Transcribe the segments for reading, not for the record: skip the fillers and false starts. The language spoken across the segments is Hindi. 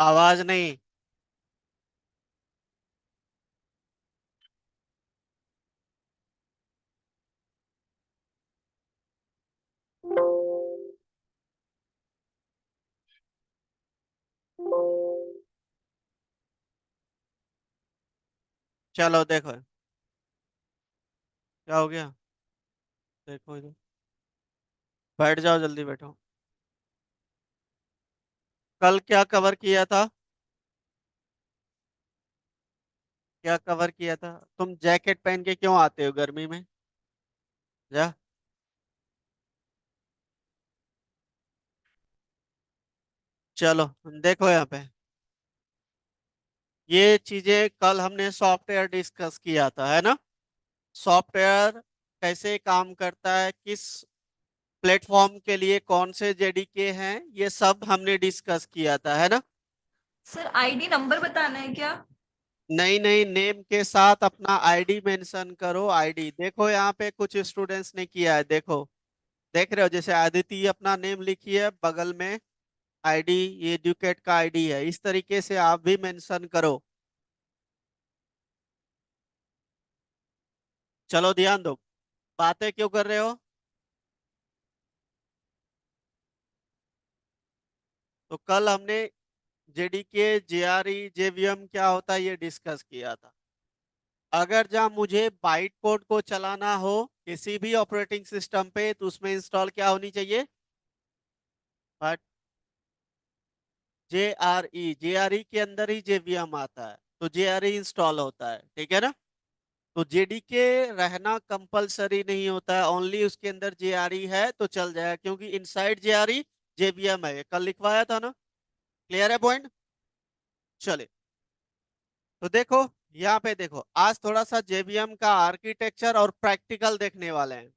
आवाज नहीं। चलो देखो, क्या हो गया। देखो इधर, बैठ जाओ, जल्दी बैठो। कल क्या कवर किया था? क्या कवर किया था? तुम जैकेट पहन के क्यों आते हो गर्मी में? जा। चलो देखो यहाँ पे, ये चीजें कल हमने सॉफ्टवेयर डिस्कस किया था, है ना। सॉफ्टवेयर कैसे काम करता है, किस प्लेटफॉर्म के लिए कौन से जेडीके हैं, ये सब हमने डिस्कस किया था, है ना। सर आईडी नंबर बताना है क्या? नहीं नहीं, नेम के साथ अपना आईडी मेंशन करो। आईडी देखो, यहाँ पे कुछ स्टूडेंट्स ने किया है, देखो। देख रहे हो, जैसे आदिति अपना नेम लिखी है, बगल में आईडी, ये एडुकेट का आईडी है, इस तरीके से आप भी मेंशन करो। चलो ध्यान दो, बातें क्यों कर रहे हो? तो कल हमने जेडीके, जेआरई, जेवीएम क्या होता है ये डिस्कस किया था। अगर जहाँ मुझे बाइट कोड को चलाना हो किसी भी ऑपरेटिंग सिस्टम पे, तो उसमें इंस्टॉल क्या होनी चाहिए? बट जेआरई के अंदर ही जेवीएम आता है, तो जेआरई इंस्टॉल होता है, ठीक है ना। तो जेडीके रहना कंपलसरी नहीं होता है, ओनली उसके अंदर जेआरई है तो चल जाएगा, क्योंकि इनसाइड जेआरई जेवीएम है, कल लिखवाया था ना। क्लियर है पॉइंट? चले, तो देखो, यहाँ पे देखो, आज थोड़ा सा जेवीएम का आर्किटेक्चर और प्रैक्टिकल देखने वाले हैं।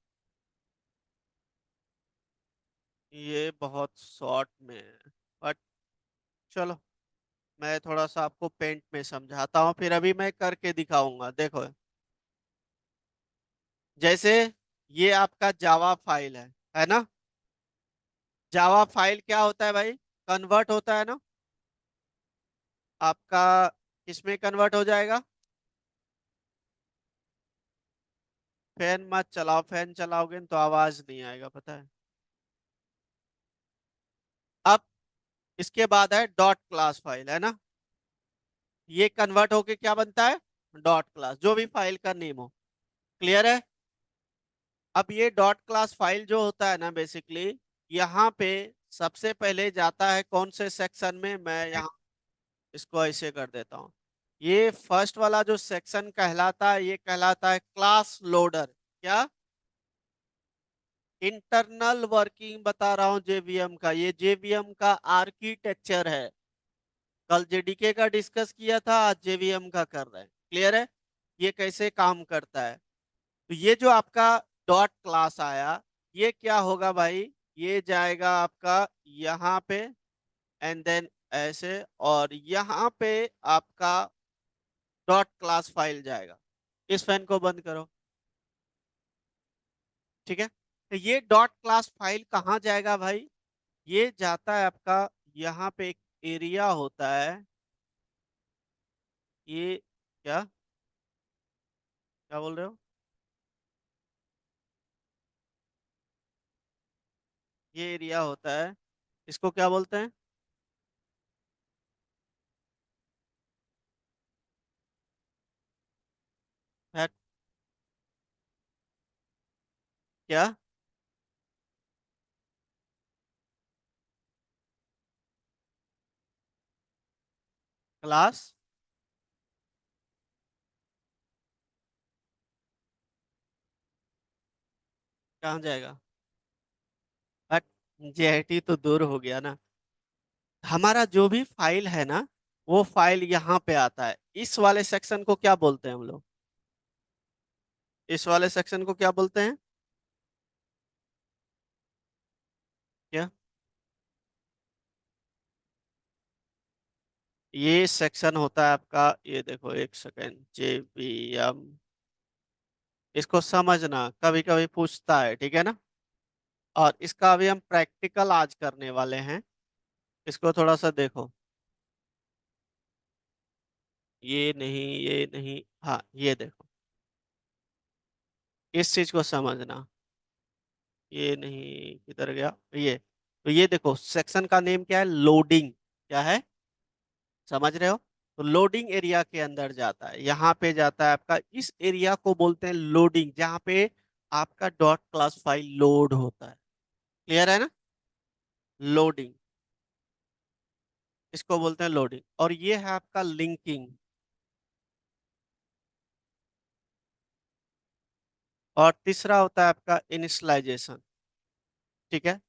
ये बहुत शॉर्ट में है, बट चलो, मैं थोड़ा सा आपको पेंट में समझाता हूँ, फिर अभी मैं करके दिखाऊंगा। देखो, जैसे ये आपका जावा फाइल है ना। जावा फाइल क्या होता है भाई? कन्वर्ट होता है ना आपका। किसमें कन्वर्ट हो जाएगा? फैन मत चलाओ, फैन चलाओगे तो आवाज नहीं आएगा, पता है। अब इसके बाद है डॉट क्लास फाइल, है ना। ये कन्वर्ट होके क्या बनता है? डॉट क्लास, जो भी फाइल का नेम हो। क्लियर है? अब ये डॉट क्लास फाइल जो होता है ना, बेसिकली यहाँ पे सबसे पहले जाता है कौन से सेक्शन में, मैं यहाँ इसको ऐसे कर देता हूँ। ये फर्स्ट वाला जो सेक्शन कहलाता है, ये कहलाता है क्लास लोडर। क्या? इंटरनल वर्किंग बता रहा हूँ जेवीएम का, ये जेवीएम का आर्किटेक्चर है। कल जेडीके का डिस्कस किया था, आज जेवीएम का कर रहे हैं। क्लियर है? ये कैसे काम करता है। तो ये जो आपका डॉट क्लास आया, ये क्या होगा भाई? ये जाएगा आपका यहाँ पे, एंड देन ऐसे, और यहाँ पे आपका डॉट क्लास फाइल जाएगा। इस फैन को बंद करो, ठीक है। तो ये डॉट क्लास फाइल कहाँ जाएगा भाई? ये जाता है आपका, यहाँ पे एक एरिया होता है। ये क्या क्या बोल रहे हो? ये एरिया होता है, इसको क्या बोलते हैं? है क्या? क्लास कहाँ जाएगा? हट, जेआईटी तो दूर हो गया ना। हमारा जो भी फाइल है ना, वो फाइल यहाँ पे आता है। इस वाले सेक्शन को क्या बोलते हैं हम लोग? इस वाले सेक्शन को क्या बोलते हैं? क्या? ये सेक्शन होता है आपका, ये देखो एक सेकेंड, जेवीएम। इसको समझना, कभी कभी पूछता है, ठीक है ना। और इसका अभी हम प्रैक्टिकल आज करने वाले हैं, इसको थोड़ा सा देखो। ये नहीं, हाँ ये देखो, इस चीज को समझना। ये नहीं, किधर गया ये? तो ये देखो, सेक्शन का नेम क्या है, लोडिंग। क्या है, समझ रहे हो? तो लोडिंग एरिया के अंदर जाता है, यहाँ पे जाता है आपका, इस एरिया को बोलते हैं लोडिंग, जहाँ पे आपका डॉट क्लास फाइल लोड होता है। क्लियर है ना? लोडिंग, इसको बोलते हैं लोडिंग। और ये है आपका लिंकिंग, और तीसरा होता है आपका इनिशियलाइजेशन। ठीक है।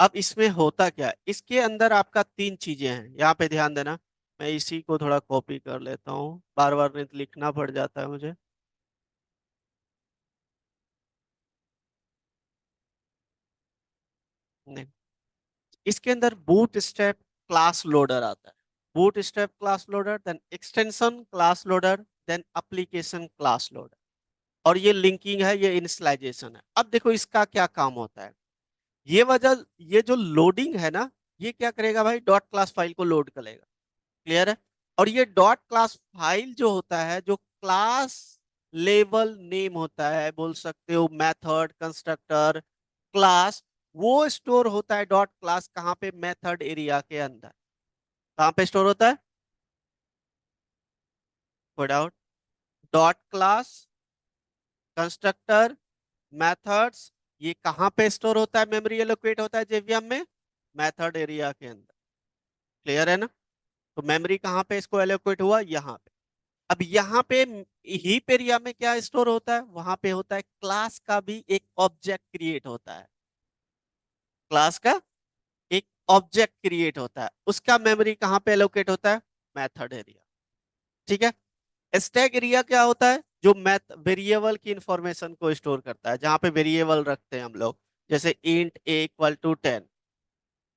अब इसमें होता क्या है, इसके अंदर आपका तीन चीजें हैं, यहाँ पे ध्यान देना। मैं इसी को थोड़ा कॉपी कर लेता हूँ, बार बार नहीं तो लिखना पड़ जाता है मुझे। नहीं, इसके अंदर बूट स्ट्रैप क्लास लोडर आता है। Bootstrap class loader, then extension class loader, then application class loader. और ये लिंकिंग है, ये इनिशियलाइजेशन है। अब देखो इसका क्या काम होता है। ये वजह, ये जो लोडिंग है ना, ये क्या करेगा भाई, डॉट क्लास फाइल को लोड करेगा। क्लियर है? और ये डॉट क्लास फाइल जो होता है, जो क्लास लेवल नेम होता है, बोल सकते हो मेथड, कंस्ट्रक्टर, क्लास, वो स्टोर होता है डॉट क्लास कहाँ पे, मेथड एरिया के अंदर। कहाँ पे स्टोर होता है, doubt, dot class, constructor, methods, ये कहाँ पे स्टोर होता है, मेमोरी एलोकेट होता है जेवीएम में, मेथड एरिया के अंदर। क्लियर है ना? तो मेमोरी कहाँ पे इसको एलोकेट हुआ, यहाँ पे। अब यहाँ पे हीप एरिया में क्या स्टोर होता है, वहां पे होता है क्लास का भी एक ऑब्जेक्ट क्रिएट होता है। क्लास का एक ऑब्जेक्ट क्रिएट होता है, उसका मेमोरी कहाँ पे एलोकेट होता है, मेथड एरिया। ठीक है। स्टैक एरिया क्या होता है, जो मैथ वेरिएबल की इंफॉर्मेशन को स्टोर करता है, जहां पे वेरिएबल रखते हैं हम लोग, जैसे इंट ए इक्वल टू 10।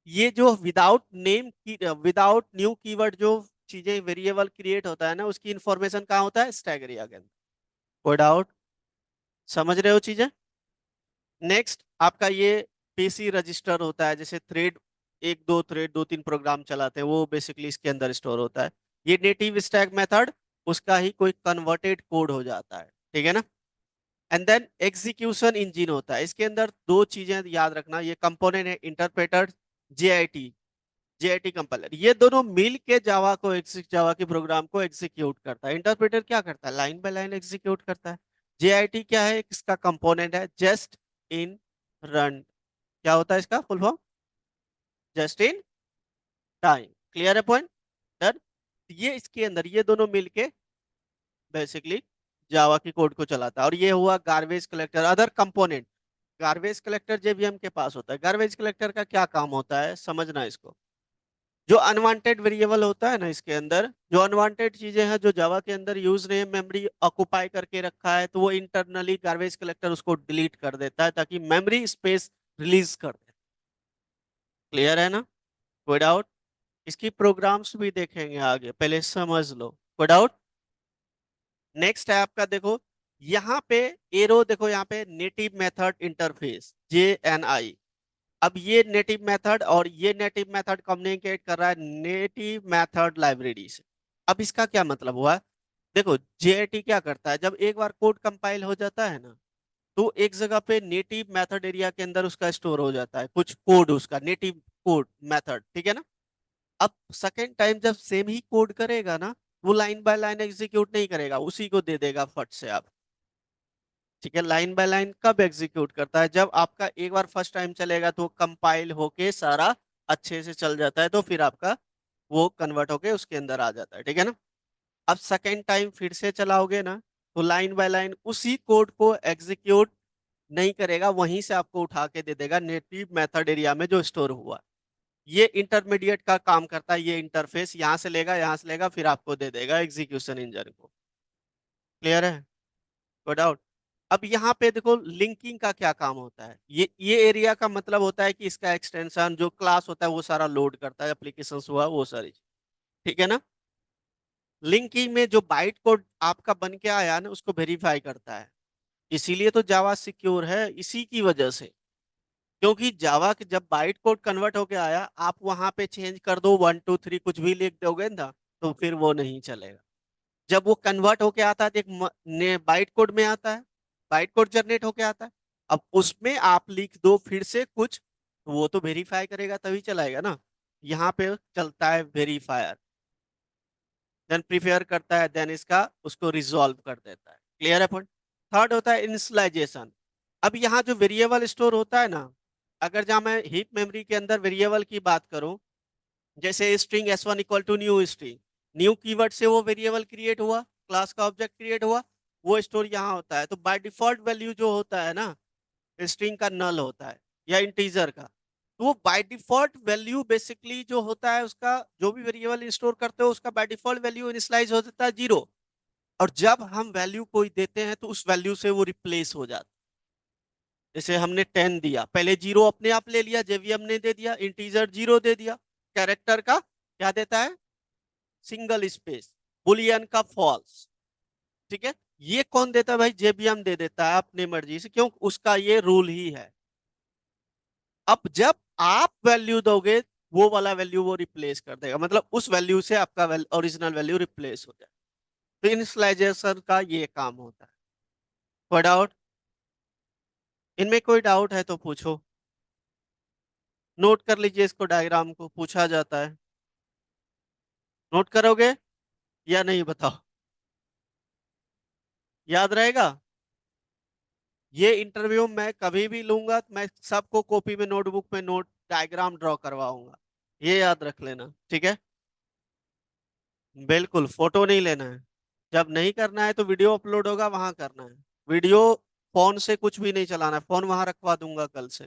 ये जो विदाउट नेम की, विदाउट न्यू कीवर्ड जो चीजें वेरिएबल क्रिएट होता है ना, उसकी इंफॉर्मेशन कहाँ होता है, स्टैक एरिया के अंदर। कोई डाउट? समझ रहे हो चीजें? नेक्स्ट आपका ये पीसी रजिस्टर होता है, जैसे थ्रेड, एक दो थ्रेड, दो तीन प्रोग्राम चलाते हैं, वो बेसिकली इसके अंदर स्टोर होता है। ये नेटिव स्टैक मेथड, उसका ही कोई कन्वर्टेड कोड हो जाता है। ठीक है ना? एंड देन एग्जीक्यूशन इंजन होता है, इसके अंदर दो चीजें याद रखना, ये कंपोनेंट है, इंटरप्रेटर, जेआईटी, जेआईटी कंपाइलर, ये दोनों मिल के जावा को, जावा के प्रोग्राम को एग्जीक्यूट करता है। इंटरप्रेटर क्या करता है, लाइन बाय लाइन एग्जीक्यूट करता है। जेआईटी क्या है, इसका कंपोनेंट है, जस्ट इन रन। क्या होता है इसका full form, just in time. Clear है पॉइंट? डन। ये इसके अंदर ये दोनों मिलके बेसिकली जावा की कोड को चलाता है। और ये हुआ garbage collector, other component. Garbage collector JVM के पास होता है। गार्बेज कलेक्टर का क्या काम होता है, समझना इसको। जो अनवांटेड वेरिएबल होता है ना, इसके अंदर जो अनवांटेड चीजें हैं, जो जावा के अंदर यूज नहीं, मेमोरी ऑक्युपाई करके रखा है, तो वो इंटरनली गार्बेज कलेक्टर उसको डिलीट कर देता है, ताकि मेमोरी स्पेस रिलीज कर दे। क्लियर है ना? कोई डाउट? इसकी प्रोग्राम्स भी देखेंगे आगे, पहले समझ लो। कोई डाउट? नेक्स्ट है आपका, देखो यहाँ पे एरो, देखो यहाँ पे नेटिव मेथड इंटरफेस, JNI। अब ये नेटिव मेथड और ये नेटिव मेथड कम्युनिकेट कर रहा है नेटिव मेथड लाइब्रेरी से। अब इसका क्या मतलब हुआ, देखो JIT क्या करता है, जब एक बार कोड कंपाइल हो जाता है ना, तो एक जगह पे नेटिव मेथड एरिया के अंदर उसका स्टोर हो जाता है कुछ कोड, उसका नेटिव कोड मेथड। ठीक है ना? अब सेकेंड टाइम जब सेम ही कोड करेगा ना, वो लाइन बाय लाइन एग्जीक्यूट नहीं करेगा, उसी को दे देगा फट से आप। ठीक है। लाइन बाय लाइन कब एग्जीक्यूट करता है, जब आपका एक बार फर्स्ट टाइम चलेगा तो कंपाइल होके सारा अच्छे से चल जाता है, तो फिर आपका वो कन्वर्ट होके उसके अंदर आ जाता है। ठीक है ना? अब सेकेंड टाइम फिर से चलाओगे ना, तो लाइन बाय लाइन उसी कोड को एग्जीक्यूट नहीं करेगा, वहीं से आपको उठा के दे देगा नेटिव मेथड एरिया में जो स्टोर हुआ। ये इंटरमीडिएट का काम करता है, ये इंटरफेस यहाँ से लेगा, फिर आपको दे देगा एग्जीक्यूशन इंजन को। क्लियर है? No doubt. अब यहाँ पे देखो लिंकिंग का क्या काम होता है, ये एरिया का मतलब होता है कि इसका एक्सटेंशन जो क्लास होता है वो सारा लोड करता है, एप्लीकेशन हुआ वो सारी। ठीक है ना? लिंकिंग में जो बाइट कोड आपका बन के आया ना, उसको वेरीफाई करता है। इसीलिए तो जावा सिक्योर है, इसी की वजह से। क्योंकि जावा के जब बाइट कोड कन्वर्ट होके आया, आप वहां पे चेंज कर दो 1 2 3 कुछ भी लिख दोगे ना, तो फिर वो नहीं चलेगा। जब वो कन्वर्ट होके आता है तो एक बाइट कोड में आता है, बाइट कोड जनरेट होके आता है। अब उसमें आप लिख दो फिर से कुछ, तो वो तो वेरीफाई करेगा तभी चलाएगा ना। यहाँ पे चलता है वेरीफायर, देन प्रिपेयर करता है, देन इसका उसको रिजॉल्व कर देता है। क्लियर है पॉइंट। थर्ड होता है इनिशियलाइजेशन। अब यहाँ जो वेरिएबल स्टोर होता है ना, अगर जहाँ मैं हीप मेमोरी के अंदर वेरिएबल की बात करूं, जैसे string S1 equal to new string, new keyword से वो वेरिएबल क्रिएट हुआ, क्लास का ऑब्जेक्ट क्रिएट हुआ, वो स्टोर यहाँ होता है। तो बाय डिफॉल्ट वैल्यू जो होता है ना, स्ट्रिंग का नल होता है या इंटीजर का, तो वो बाय डिफॉल्ट वैल्यू बेसिकली जो होता है उसका, जो भी वेरिएबल स्टोर करते हो उसका बाय डिफॉल्ट वैल्यू इनिशियलाइज हो जाता है 0। और जब हम वैल्यू कोई देते हैं तो उस वैल्यू से वो रिप्लेस हो जाता है। जैसे हमने 10 दिया, पहले 0 अपने आप ले लिया, जेवीएम ने दे दिया, इंटीजर 0 दे दिया, कैरेक्टर का क्या देता है, सिंगल स्पेस, बुलियन का फॉल्स। ठीक है, ये कौन देता है भाई, जेबीएम दे देता है अपनी मर्जी से, क्यों, उसका ये रूल ही है। अब जब आप वैल्यू दोगे, वो वाला वैल्यू वो रिप्लेस कर देगा, मतलब उस वैल्यू से आपका ओरिजिनल वैल्यू रिप्लेस हो जाए। तो इनिशियलाइजेशन का ये काम होता है। कोई डाउट, इनमें कोई डाउट है तो पूछो। नोट कर लीजिए इसको, डायग्राम को पूछा जाता है। नोट करोगे या नहीं बताओ, याद रहेगा। ये इंटरव्यू मैं कभी भी लूंगा तो मैं सबको कॉपी में नोटबुक में नोट डायग्राम ड्रॉ करवाऊंगा, ये याद रख लेना, ठीक है। बिल्कुल फोटो नहीं लेना है। जब नहीं करना है तो वीडियो अपलोड होगा वहां करना है। वीडियो, फोन से कुछ भी नहीं चलाना है, फोन वहां रखवा दूंगा कल से।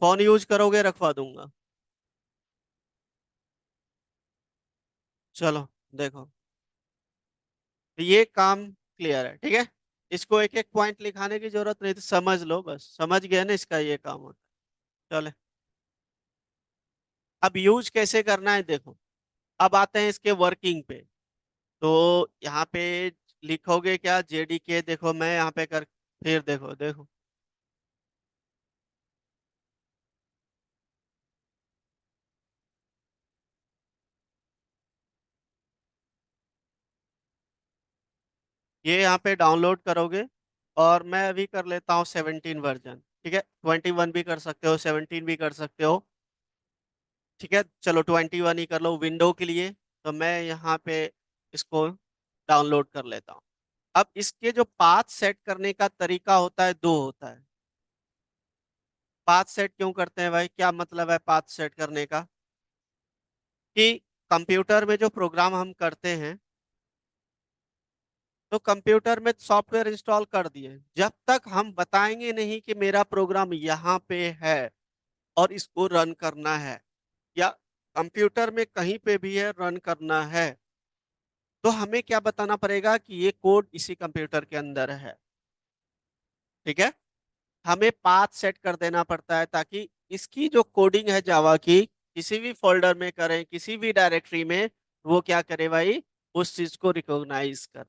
फोन यूज करोगे रखवा दूंगा। चलो देखो, तो ये काम क्लियर है, ठीक है। इसको एक एक पॉइंट लिखाने की जरूरत नहीं, तो समझ लो बस, समझ गए ना, इसका ये काम होता है। चले, अब यूज कैसे करना है देखो। अब आते हैं इसके वर्किंग पे। तो यहाँ पे लिखोगे क्या, जेडीके, देखो मैं यहाँ पे कर, फिर देखो देखो, ये यहाँ पे डाउनलोड करोगे। और मैं अभी कर लेता हूँ 17 वर्जन, ठीक है। 21 भी कर सकते हो, 17 भी कर सकते हो, ठीक है। चलो 21 ही कर लो विंडो के लिए। तो मैं यहाँ पे इसको डाउनलोड कर लेता हूँ। अब इसके जो पाथ सेट करने का तरीका होता है, दो होता है। पाथ सेट क्यों करते हैं भाई, क्या मतलब है पाथ सेट करने का, कि कंप्यूटर में जो प्रोग्राम हम करते हैं, तो कंप्यूटर में सॉफ्टवेयर इंस्टॉल कर दिए, जब तक हम बताएंगे नहीं कि मेरा प्रोग्राम यहाँ पे है और इसको रन करना है, या कंप्यूटर में कहीं पे भी है रन करना है, तो हमें क्या बताना पड़ेगा कि ये कोड इसी कंप्यूटर के अंदर है, ठीक है। हमें पाथ सेट कर देना पड़ता है ताकि इसकी जो कोडिंग है जावा की, किसी भी फोल्डर में करें, किसी भी डायरेक्टरी में, वो क्या करे भाई, उस चीज को रिकॉग्नाइज कर।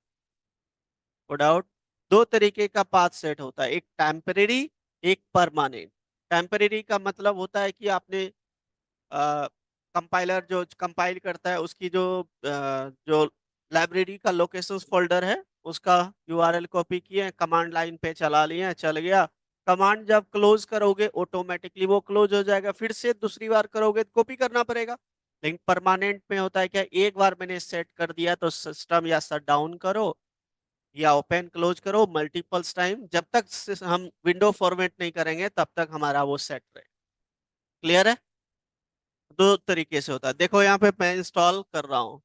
No doubt. दो तरीके का पाथ सेट होता है, एक टेम्परेरी, एक परमानेंट। टेम्परेरी का मतलब होता है कि आपने कंपाइलर जो कंपाइल करता है उसकी जो लाइब्रेरी का लोकेशंस फोल्डर है, उसका यूआरएल कॉपी किए, कमांड लाइन पे चला लिए, चल गया। कमांड जब क्लोज करोगे ऑटोमेटिकली वो क्लोज हो जाएगा, फिर से दूसरी बार करोगे तो कॉपी करना पड़ेगा। लेकिन परमानेंट में होता है क्या, एक बार मैंने सेट कर दिया तो सिस्टम या शट डाउन करो या ओपन क्लोज करो मल्टीपल्स टाइम, जब तक हम विंडो फॉर्मेट नहीं करेंगे तब तक हमारा वो सेट रहे। क्लियर है। दो तरीके से होता है, देखो यहाँ पे मैं इंस्टॉल कर रहा हूँ।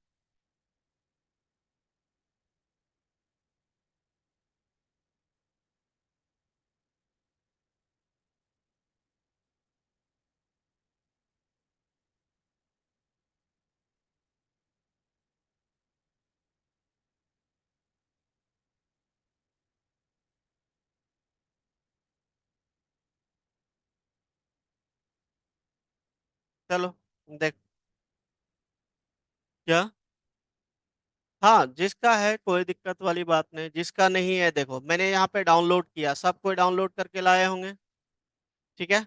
चलो देख, क्या, हाँ जिसका है कोई दिक्कत वाली बात नहीं, जिसका नहीं है देखो मैंने यहाँ पे डाउनलोड किया, सब कोई डाउनलोड करके लाए होंगे, ठीक है।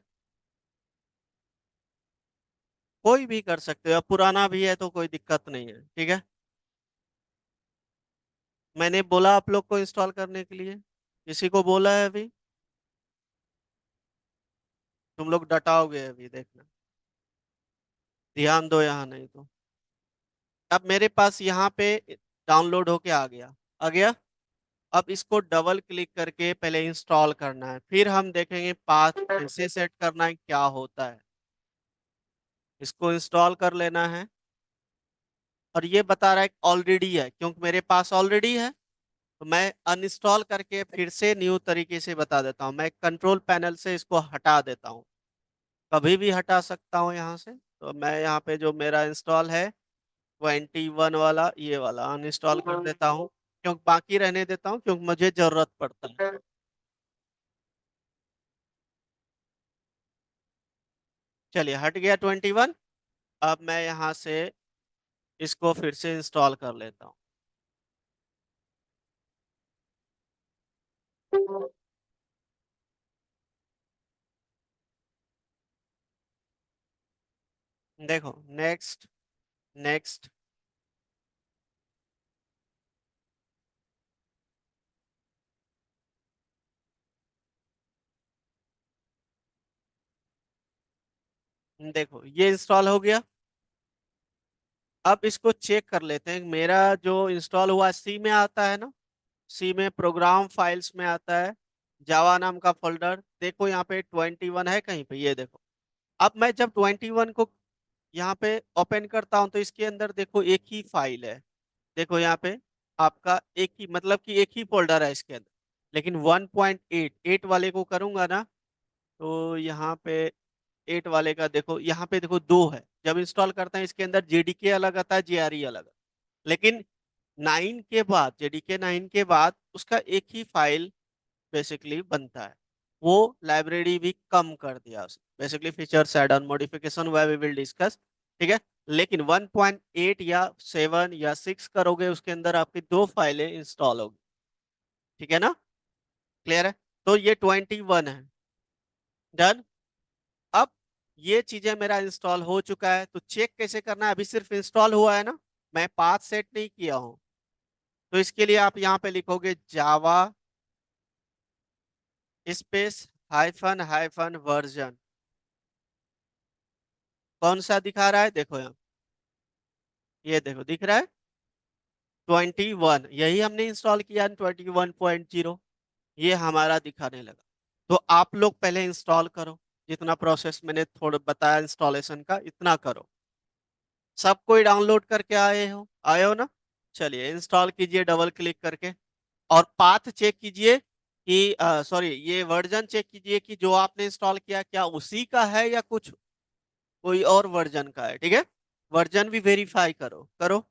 कोई भी कर सकते हो, पुराना भी है तो कोई दिक्कत नहीं है, ठीक है। मैंने बोला आप लोग को इंस्टॉल करने के लिए, किसी को बोला है अभी? तुम लोग डटाओगे अभी, देखना। ध्यान दो यहाँ, नहीं तो। अब मेरे पास यहाँ पे डाउनलोड होके आ गया। आ गया। अब इसको डबल क्लिक करके पहले इंस्टॉल करना है, फिर हम देखेंगे पाथ कैसे सेट करना है, क्या होता है। इसको इंस्टॉल कर लेना है। और ये बता रहा है ऑलरेडी है, क्योंकि मेरे पास ऑलरेडी है। तो मैं अनइंस्टॉल करके फिर से न्यू तरीके से बता देता हूँ। मैं कंट्रोल पैनल से इसको हटा देता हूँ, कभी भी हटा सकता हूँ यहाँ से। तो मैं यहाँ पे जो मेरा इंस्टॉल है 21 वाला, ये वाला अनइंस्टॉल कर देता हूँ, क्योंकि बाकी रहने देता हूँ क्योंकि मुझे जरूरत पड़ता है। चलिए, हट गया 21। अब मैं यहाँ से इसको फिर से इंस्टॉल कर लेता हूँ। देखो, नेक्स्ट, नेक्स्ट। देखो, ये इंस्टॉल हो गया। अब इसको चेक कर लेते हैं, मेरा जो इंस्टॉल हुआ सी में आता है ना, सी में प्रोग्राम फाइल्स में आता है, जावा नाम का फोल्डर। देखो यहाँ पे 21 है कहीं पे, ये देखो। अब मैं जब 21 को यहाँ पे ओपन करता हूँ तो इसके अंदर देखो एक ही फाइल है। देखो यहाँ पे आपका एक ही, मतलब कि एक ही फोल्डर है इसके अंदर। लेकिन 1.8 वाले को करूंगा ना, तो यहाँ पे 8 वाले का देखो, यहाँ पे देखो दो है। जब इंस्टॉल करते हैं इसके अंदर जेडीके अलग आता है, जेआरई अलग। लेकिन 9 के बाद, जेडीके 9 के बाद उसका एक ही फाइल बेसिकली बनता है। वो लाइब्रेरी भी कम कर दिया उसने, basically features add on modification way we will discuss. ठीक है। लेकिन 1.8 या 7 या 6 करोगे, उसके अंदर आपकी दो फाइलें इंस्टॉल होगी। ठीक है ना? क्लियर है? तो ये 21 है। डन। अब ये चीजें मेरा इंस्टॉल हो चुका है, तो चेक कैसे करना है? अभी सिर्फ इंस्टॉल हुआ है ना, मैं पाथ सेट नहीं किया हूं। तो इसके लिए आप यहाँ पे लिखोगे Java space hyphen hyphen version. कौन सा दिखा रहा है? देखो यहाँ, ये देखो दिख रहा है 21, यही हमने इंस्टॉल किया 21.0। ये हमारा दिखाने लगा। तो आप लोग पहले इंस्टॉल करो, जितना प्रोसेस मैंने थोड़ा बताया इंस्टॉलेशन का, इतना करो। सब कोई डाउनलोड करके आए हो ना? चलिए, इंस्टॉल कीजिए डबल क्लिक करके। और पाथ चेक कीजिए कि, सॉरी, ये वर्जन चेक कीजिए कि जो आपने इंस्टॉल किया क्या उसी का है या कुछ कोई और वर्जन का है। ठीक है। वर्जन भी वेरीफाई करो करो।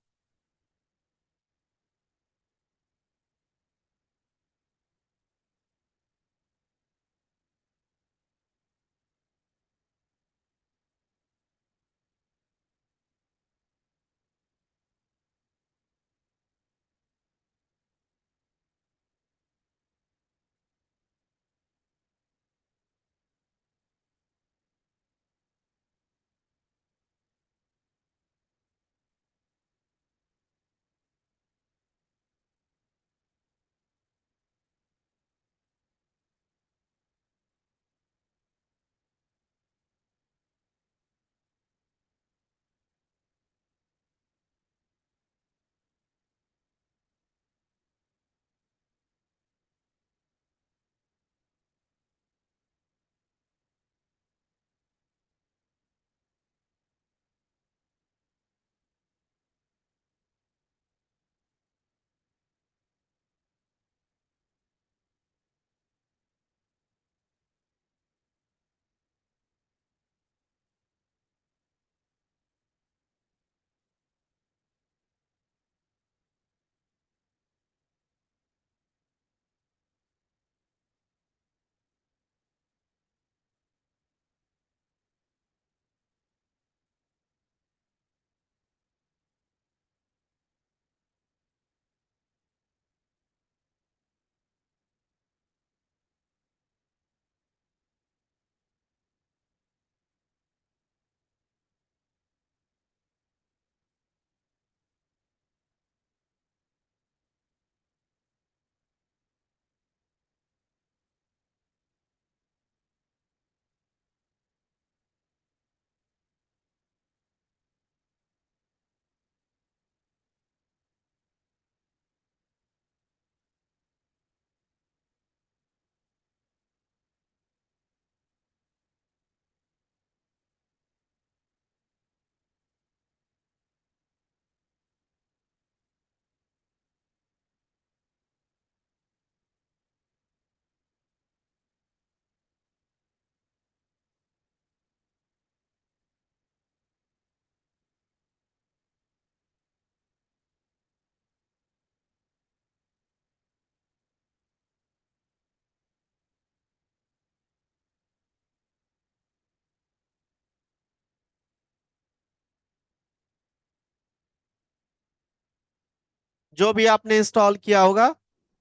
जो भी आपने इंस्टॉल किया होगा,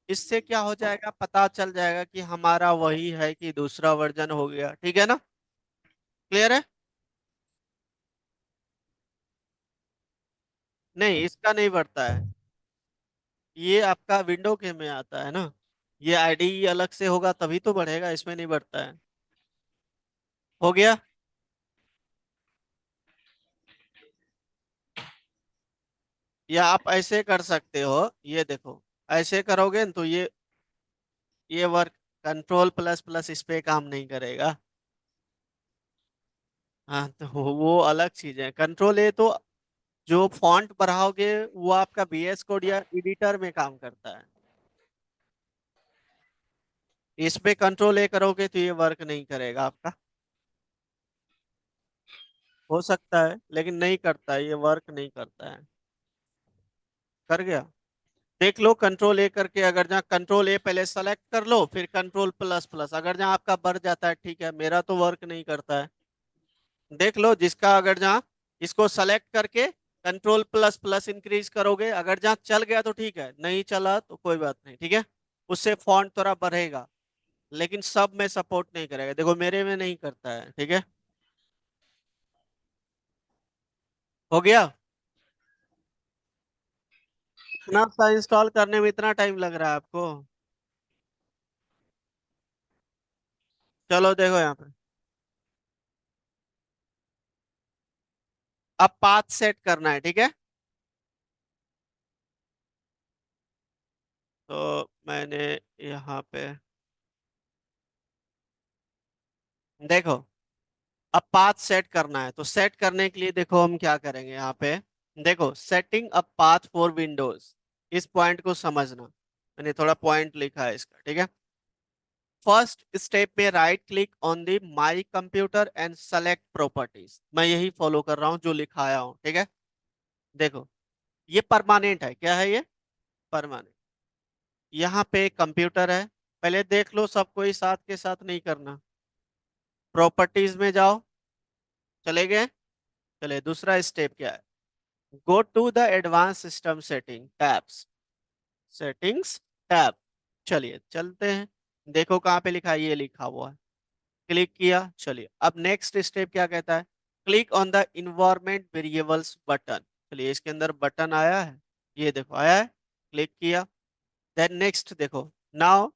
इससे क्या हो जाएगा, पता चल जाएगा कि हमारा वही है कि दूसरा वर्जन हो गया। ठीक है ना? क्लियर है? नहीं, इसका नहीं बढ़ता है। ये आपका विंडो के में आता है ना। ये आईडी अलग से होगा तभी तो बढ़ेगा, इसमें नहीं बढ़ता है। हो गया? या आप ऐसे कर सकते हो, ये देखो, ऐसे करोगे न तो ये वर्क, कंट्रोल प्लस प्लस इस पे काम नहीं करेगा। हाँ, तो वो अलग चीज है। कंट्रोल ए तो जो फॉन्ट बढ़ाओगे वो आपका बीएस कोड या एडिटर में काम करता है। इस पे कंट्रोल ए करोगे तो ये वर्क नहीं करेगा आपका। हो सकता है लेकिन नहीं करता है, ये वर्क नहीं करता है। कर गया? देख लो कंट्रोल ए करके, अगर जहाँ कंट्रोल ए पहले सेलेक्ट कर लो फिर कंट्रोल प्लस प्लस, अगर जहाँ आपका बढ़ जाता है ठीक है, मेरा तो वर्क नहीं करता है। देख लो जिसका, अगर जहाँ इसको सेलेक्ट करके कंट्रोल प्लस प्लस इंक्रीज करोगे, अगर जहाँ चल गया तो ठीक है, नहीं चला तो कोई बात नहीं। ठीक है? उससे फॉन्ट थोड़ा बढ़ेगा, लेकिन सब में सपोर्ट नहीं करेगा। देखो मेरे में नहीं करता है। ठीक है? हो गया? इतना सा इंस्टॉल करने में इतना टाइम लग रहा है आपको? चलो देखो यहाँ पे, अब पाथ सेट करना है। ठीक है? तो मैंने यहाँ पे, देखो, अब पाथ सेट करना है, तो सेट करने के लिए देखो हम क्या करेंगे यहाँ पे। देखो, setting a path for Windows, इस पॉइंट को समझना, मैंने थोड़ा पॉइंट लिखा है इसका। ठीक है? फर्स्ट स्टेप में right click on the my computer and select properties, मैं यही फॉलो कर रहा हूँ जो लिखाया हूँ। ठीक है? देखो, ये परमानेंट है। क्या है ये? परमानेंट। यहाँ पे कंप्यूटर है, पहले देख लो, सब कोई साथ के साथ नहीं करना। प्रॉपर्टीज में जाओ, चले गए? चले, दूसरा स्टेप क्या है, go to the advance system setting tabs, settings tab. चलिए चलते हैं, देखो कहाँ पे लिखा है, ये लिखा हुआ है। क्लिक किया, चलिए अब नेक्स्ट स्टेप क्या कहता है, click on the environment variables button. चलिए इसके अंदर बटन आया है, ये देखो आया है, क्लिक किया। देन नेक्स्ट देखो, now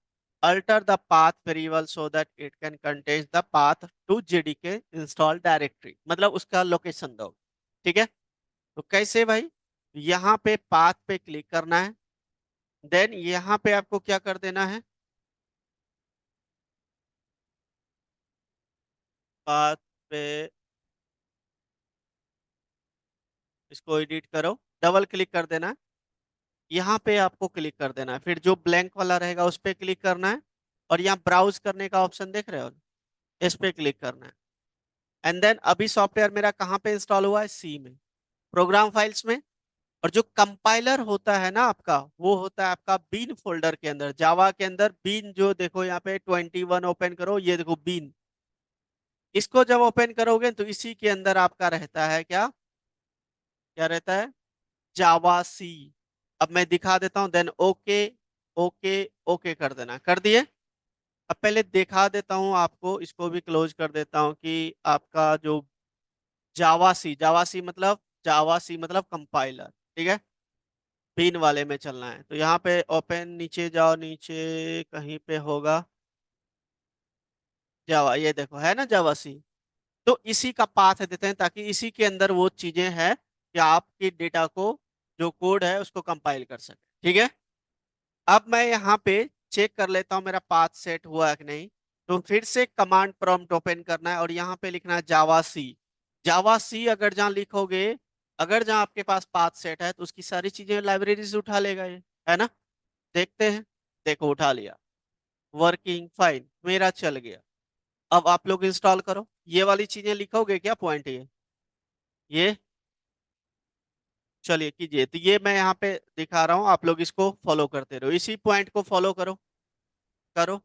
alter the path variable so that it can contain the path to JDK install directory, मतलब उसका लोकेशन दो। ठीक है? तो कैसे भाई, यहाँ पे पाथ पे क्लिक करना है, देन यहाँ पे आपको क्या कर देना है, पाथ पे इसको एडिट करो, डबल क्लिक कर देना है, यहाँ पे आपको क्लिक कर देना है, फिर जो ब्लैंक वाला रहेगा उस पे क्लिक करना है, और यहाँ ब्राउज करने का ऑप्शन देख रहे हो, इस पे क्लिक करना है। एंड देन अभी सॉफ्टवेयर मेरा कहाँ पे इंस्टॉल हुआ है, सी में, प्रोग्राम फाइल्स में। और जो कंपाइलर होता है ना आपका, वो होता है आपका बीन फोल्डर के अंदर, जावा के अंदर बीन, जो देखो यहाँ पे 21 ओपन करो, ये देखो बीन, इसको जब ओपन करोगे तो इसी के अंदर आपका रहता है क्या, क्या रहता है, जावा सी। अब मैं दिखा देता हूं, देन ओके, ओके, ओके कर देना, कर दिए। अब पहले दिखा देता हूं आपको, इसको भी क्लोज कर देता हूं कि आपका जो जावा सी मतलब कंपाइलर। ठीक है? बीन वाले में चलना है, तो यहाँ पे ओपन, नीचे जाओ, नीचे कहीं पे होगा जावा, ये देखो है ना जावा सी। तो इसी का पाथ देते हैं ताकि इसी के अंदर वो चीजें हैं कि आपके डेटा को, जो कोड है उसको कंपाइल कर सके। ठीक है? अब मैं यहाँ पे चेक कर लेता हूँ मेरा पाथ सेट हुआ है कि नहीं। तो फिर से कमांड प्रॉम्प्ट ओपन करना है और यहाँ पे लिखना है जावा सी। जावा सी अगर जहाँ लिखोगे, अगर जहाँ आपके पास पाथ सेट है तो उसकी सारी चीजें लाइब्रेरी से उठा लेगा ये, है ना? देखते हैं, देखो उठा लिया, वर्किंग फाइन, मेरा चल गया। अब आप लोग इंस्टॉल करो, ये वाली चीजें लिखोगे क्या, पॉइंट ये चलिए कीजिए, तो ये मैं यहाँ पे दिखा रहा हूँ, आप लोग इसको फॉलो करते रहो, इसी पॉइंट को फॉलो करो, करो।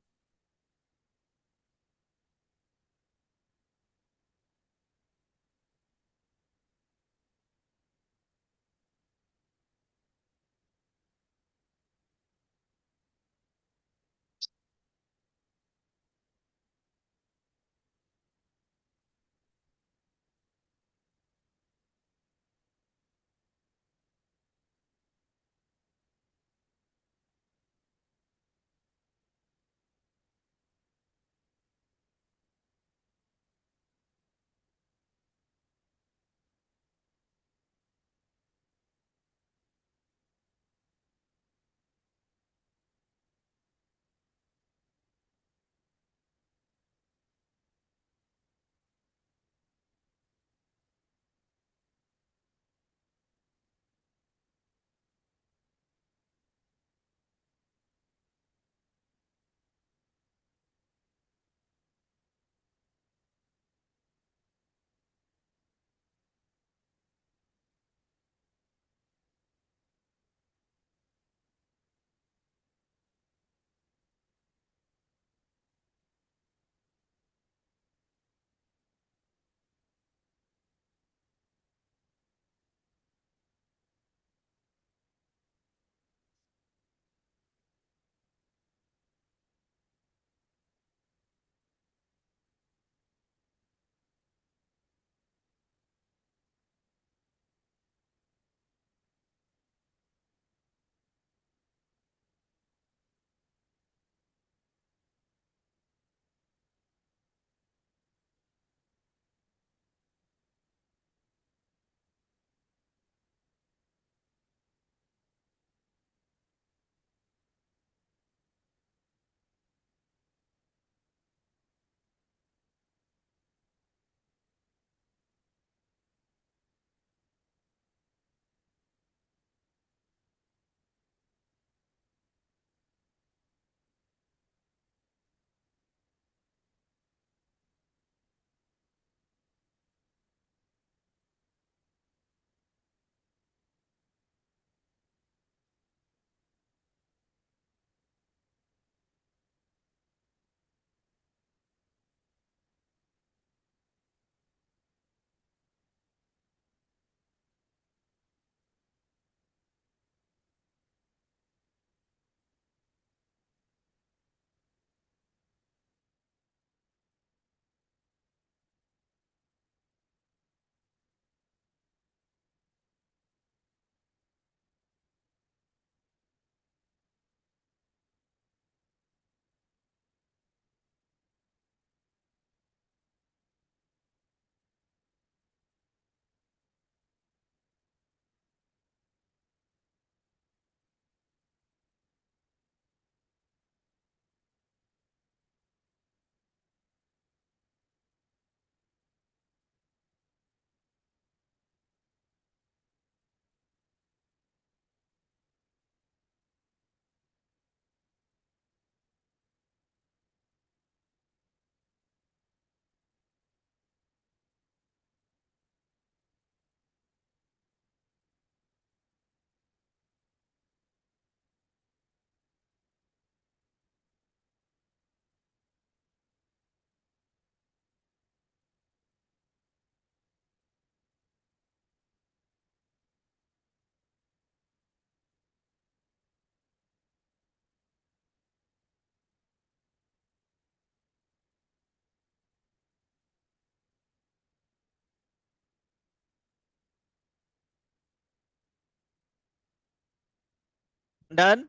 डन।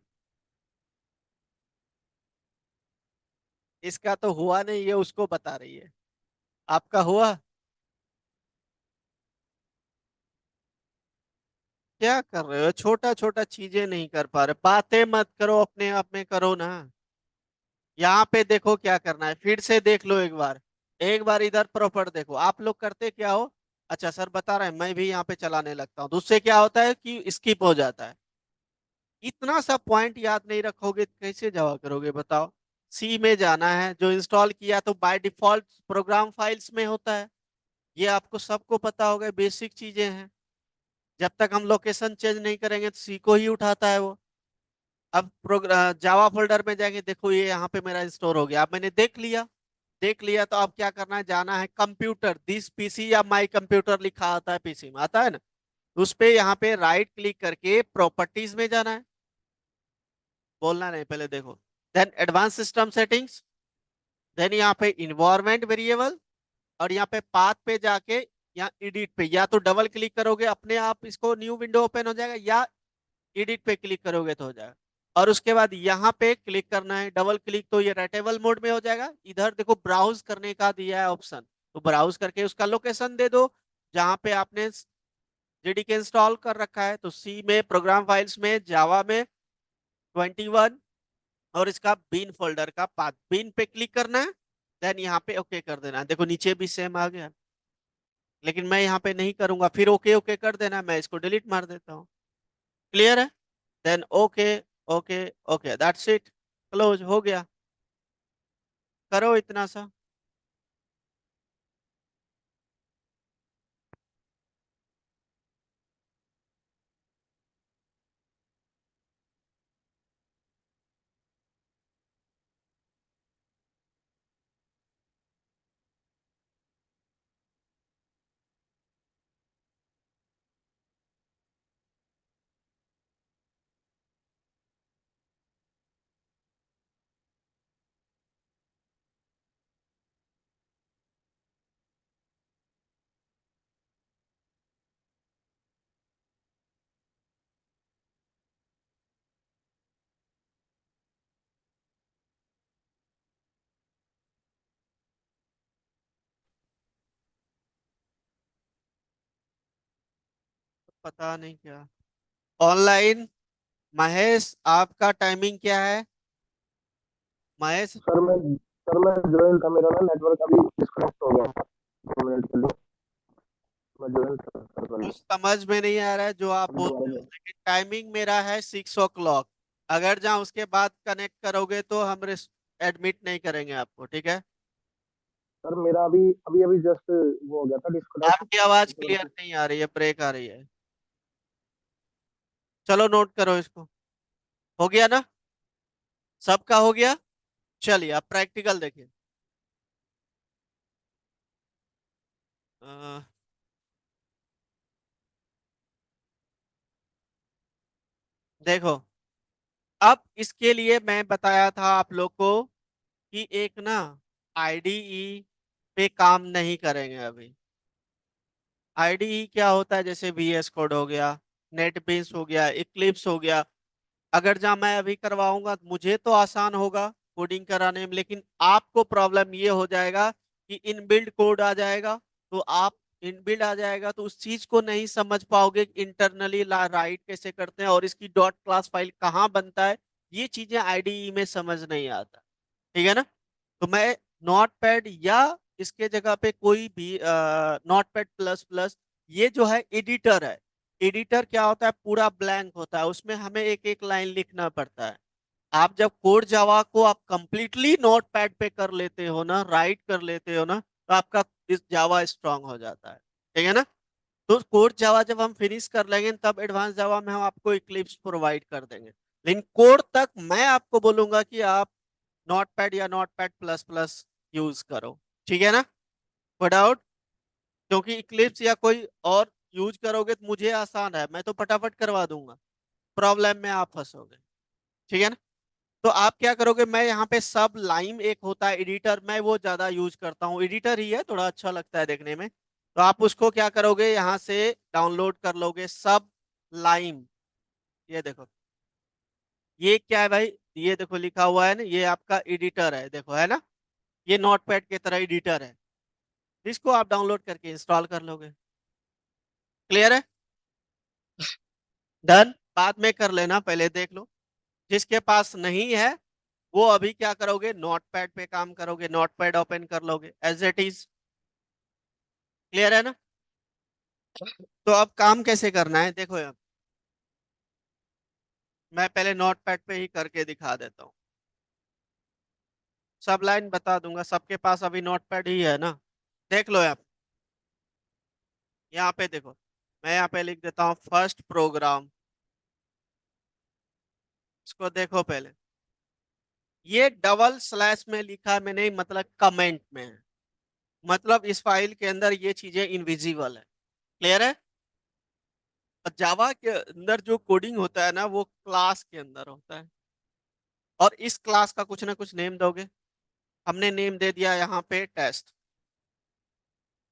इसका तो हुआ नहीं, ये उसको बता रही है। आपका हुआ? क्या कर रहे हो? छोटा छोटा चीजें नहीं कर पा रहे, बातें मत करो, अपने आप में करो ना। यहाँ पे देखो क्या करना है, फिर से देख लो एक बार। एक बार इधर प्रॉपर देखो, आप लोग करते क्या हो। अच्छा सर बता रहे हैं, मैं भी यहाँ पे चलाने लगता हूँ, तो उससे क्या होता है कि स्किप हो जाता है। इतना सा पॉइंट याद नहीं रखोगे तो कैसे जवा करोगे बताओ। सी में जाना है, जो इंस्टॉल किया तो बाय डिफॉल्ट प्रोग्राम फाइल्स में होता है। ये आपको सबको पता होगा, बेसिक चीजें हैं। जब तक हम लोकेशन चेंज नहीं करेंगे तो सी को ही उठाता है वो। अब जावा फोल्डर में जाएंगे, देखो ये यहाँ पे मेरा इंस्टॉल हो गया, अब मैंने देख लिया। देख लिया तो अब क्या करना है, जाना है कंप्यूटर, दिस पीसी या माई कंप्यूटर लिखा आता है, पीसी में आता है ना। उस पे यहाँ पे राइट क्लिक करके प्रॉपर्टीज में जाना है। बोलना नहीं, पहले देखो। Then advance system settings. Then यहाँ पे इन्वायरमेंट वेरिएबल। और यहाँ पे पाथ पे जाके यहाँ एडिट पे या तो डबल क्लिक करोगे अपने आप इसको न्यू विंडो ओपन हो जाएगा, या एडिट पे क्लिक करोगे तो हो जाएगा। और उसके बाद यहाँ पे क्लिक करना है, डबल क्लिक तो ये राइटेबल मोड में हो जाएगा। इधर देखो ब्राउज करने का दिया है ऑप्शन, तो ब्राउज करके उसका लोकेशन दे दो जहाँ पे आपने जेडीके इंस्टॉल कर रखा है। तो सी में प्रोग्राम फाइल्स में जावा में 21, और इसका बिन फोल्डर का पाथ, बिन पे क्लिक करना है। देन यहाँ पे ओके कर देना है, देखो नीचे भी सेम आ गया। लेकिन मैं यहाँ पे नहीं करूंगा, फिर ओके ओके कर देना, मैं इसको डिलीट मार देता हूँ। क्लियर है? Then okay okay okay, that's it, close हो गया। करो इतना सा। पता नहीं क्या ऑनलाइन। महेश आपका टाइमिंग क्या है? महेश सर मैं ज्वाइन था, मेरा ना नेटवर्क अभी डिस्कनेक्ट हो गया था 2 मिनट के लिए। मैं ज्वाइन था सर पहले। कुछ समझ में नहीं आ रहा है जो आप अभी बोल दोबारा रहे हो, ज्वाइन। लेकिन टाइमिंग मेरा है 6 o'clock। अगर जहाँ उसके बाद कनेक्ट करोगे तो हम एडमिट नहीं करेंगे आपको, ठीक है। सर मेरा अभी अभी अभी जस्ट वो हो गया था डिस्कनेक्ट आपकी आवाज क्लियर नेटवर्क। नहीं आ रही है, ब्रेक आ रही है। चलो नोट करो इसको। हो गया ना? सबका हो गया। चलिए अब प्रैक्टिकल देखिए। अ, देखो, अब इसके लिए मैं बताया था आप लोग को कि एक ना आईडीई पे काम नहीं करेंगे अभी। आईडीई क्या होता है, जैसे वीएस कोड हो गया, नेटबीन्स हो गया, इक्लिप्स हो गया। अगर जहाँ मैं अभी करवाऊंगा तो मुझे तो आसान होगा कोडिंग कराने में, लेकिन आपको प्रॉब्लम ये हो जाएगा कि इनबिल्ड कोड आ जाएगा। तो आप इनबिल्ड आ जाएगा तो उस चीज को नहीं समझ पाओगे इंटरनली राइट कैसे करते हैं और इसकी डॉट क्लास फाइल कहाँ बनता है। ये चीजें आईडीई में समझ नहीं आता, ठीक है ना। तो मैं नॉट पैड या इसके जगह पे कोई भी नॉट पैड प्लस प्लस, ये जो है एडिटर है। एडिटर क्या होता है, पूरा ब्लैंक होता है, उसमें हमें एक एक लाइन लिखना पड़ता है। आप जब कोड जावा को आप कंप्लीटली नोट पैड पे कर लेते हो ना, राइट कर लेते हो ना, तो आपका इस जावा स्ट्रांग हो जाता है, ठीक है ना। तो कोड जावा जब हम फिनिश कर लेंगे तब एडवांस जावा में हम आपको इक्लिप्स प्रोवाइड कर देंगे। लेकिन कोड तक मैं आपको बोलूंगा कि आप नोट पैड या note pad plus plus use करो, ठीक है ना। No doubt. क्योंकि इक्लिप्स या कोई और यूज करोगे तो मुझे आसान है, मैं तो फटाफट करवा दूंगा, प्रॉब्लम में आप फंसोगे, ठीक है ना। तो आप क्या करोगे, मैं यहाँ पे सब लाइम एक होता है एडिटर, मैं वो ज्यादा यूज करता हूँ, एडिटर ही है, थोड़ा अच्छा लगता है देखने में। तो आप उसको क्या करोगे, यहाँ से डाउनलोड कर लोगे सब लाइम। ये देखो, ये क्या है भाई, ये देखो लिखा हुआ है ना, ये आपका एडिटर है, देखो है ना, ये नोटपैड की तरह एडिटर है, इसको आप डाउनलोड करके इंस्टॉल कर लोगे। क्लियर है? डन। बाद में कर लेना, पहले देख लो। जिसके पास नहीं है वो अभी क्या करोगे, नोटपैड पे काम करोगे, नोटपैड ओपन कर लोगे एज इट इज। क्लियर है ना? तो अब काम कैसे करना है देखो, अब मैं पहले नोटपैड पे ही करके दिखा देता हूँ। सब लाइन बता दूंगा, सबके पास अभी नोटपैड ही है ना। देख लो आप, यहाँ पे देखो, मैं यहाँ पे लिख देता हूँ फर्स्ट प्रोग्राम। इसको देखो पहले, ये डबल स्लैश में लिखा मैंने, मतलब कमेंट में है, मतलब इस फाइल के अंदर ये चीजें इनविजिबल है। क्लियर है? जावा के अंदर जो कोडिंग होता है ना, वो क्लास के अंदर होता है, और इस क्लास का कुछ ना कुछ नेम दोगे। हमने नेम दे दिया यहाँ पे टेस्ट।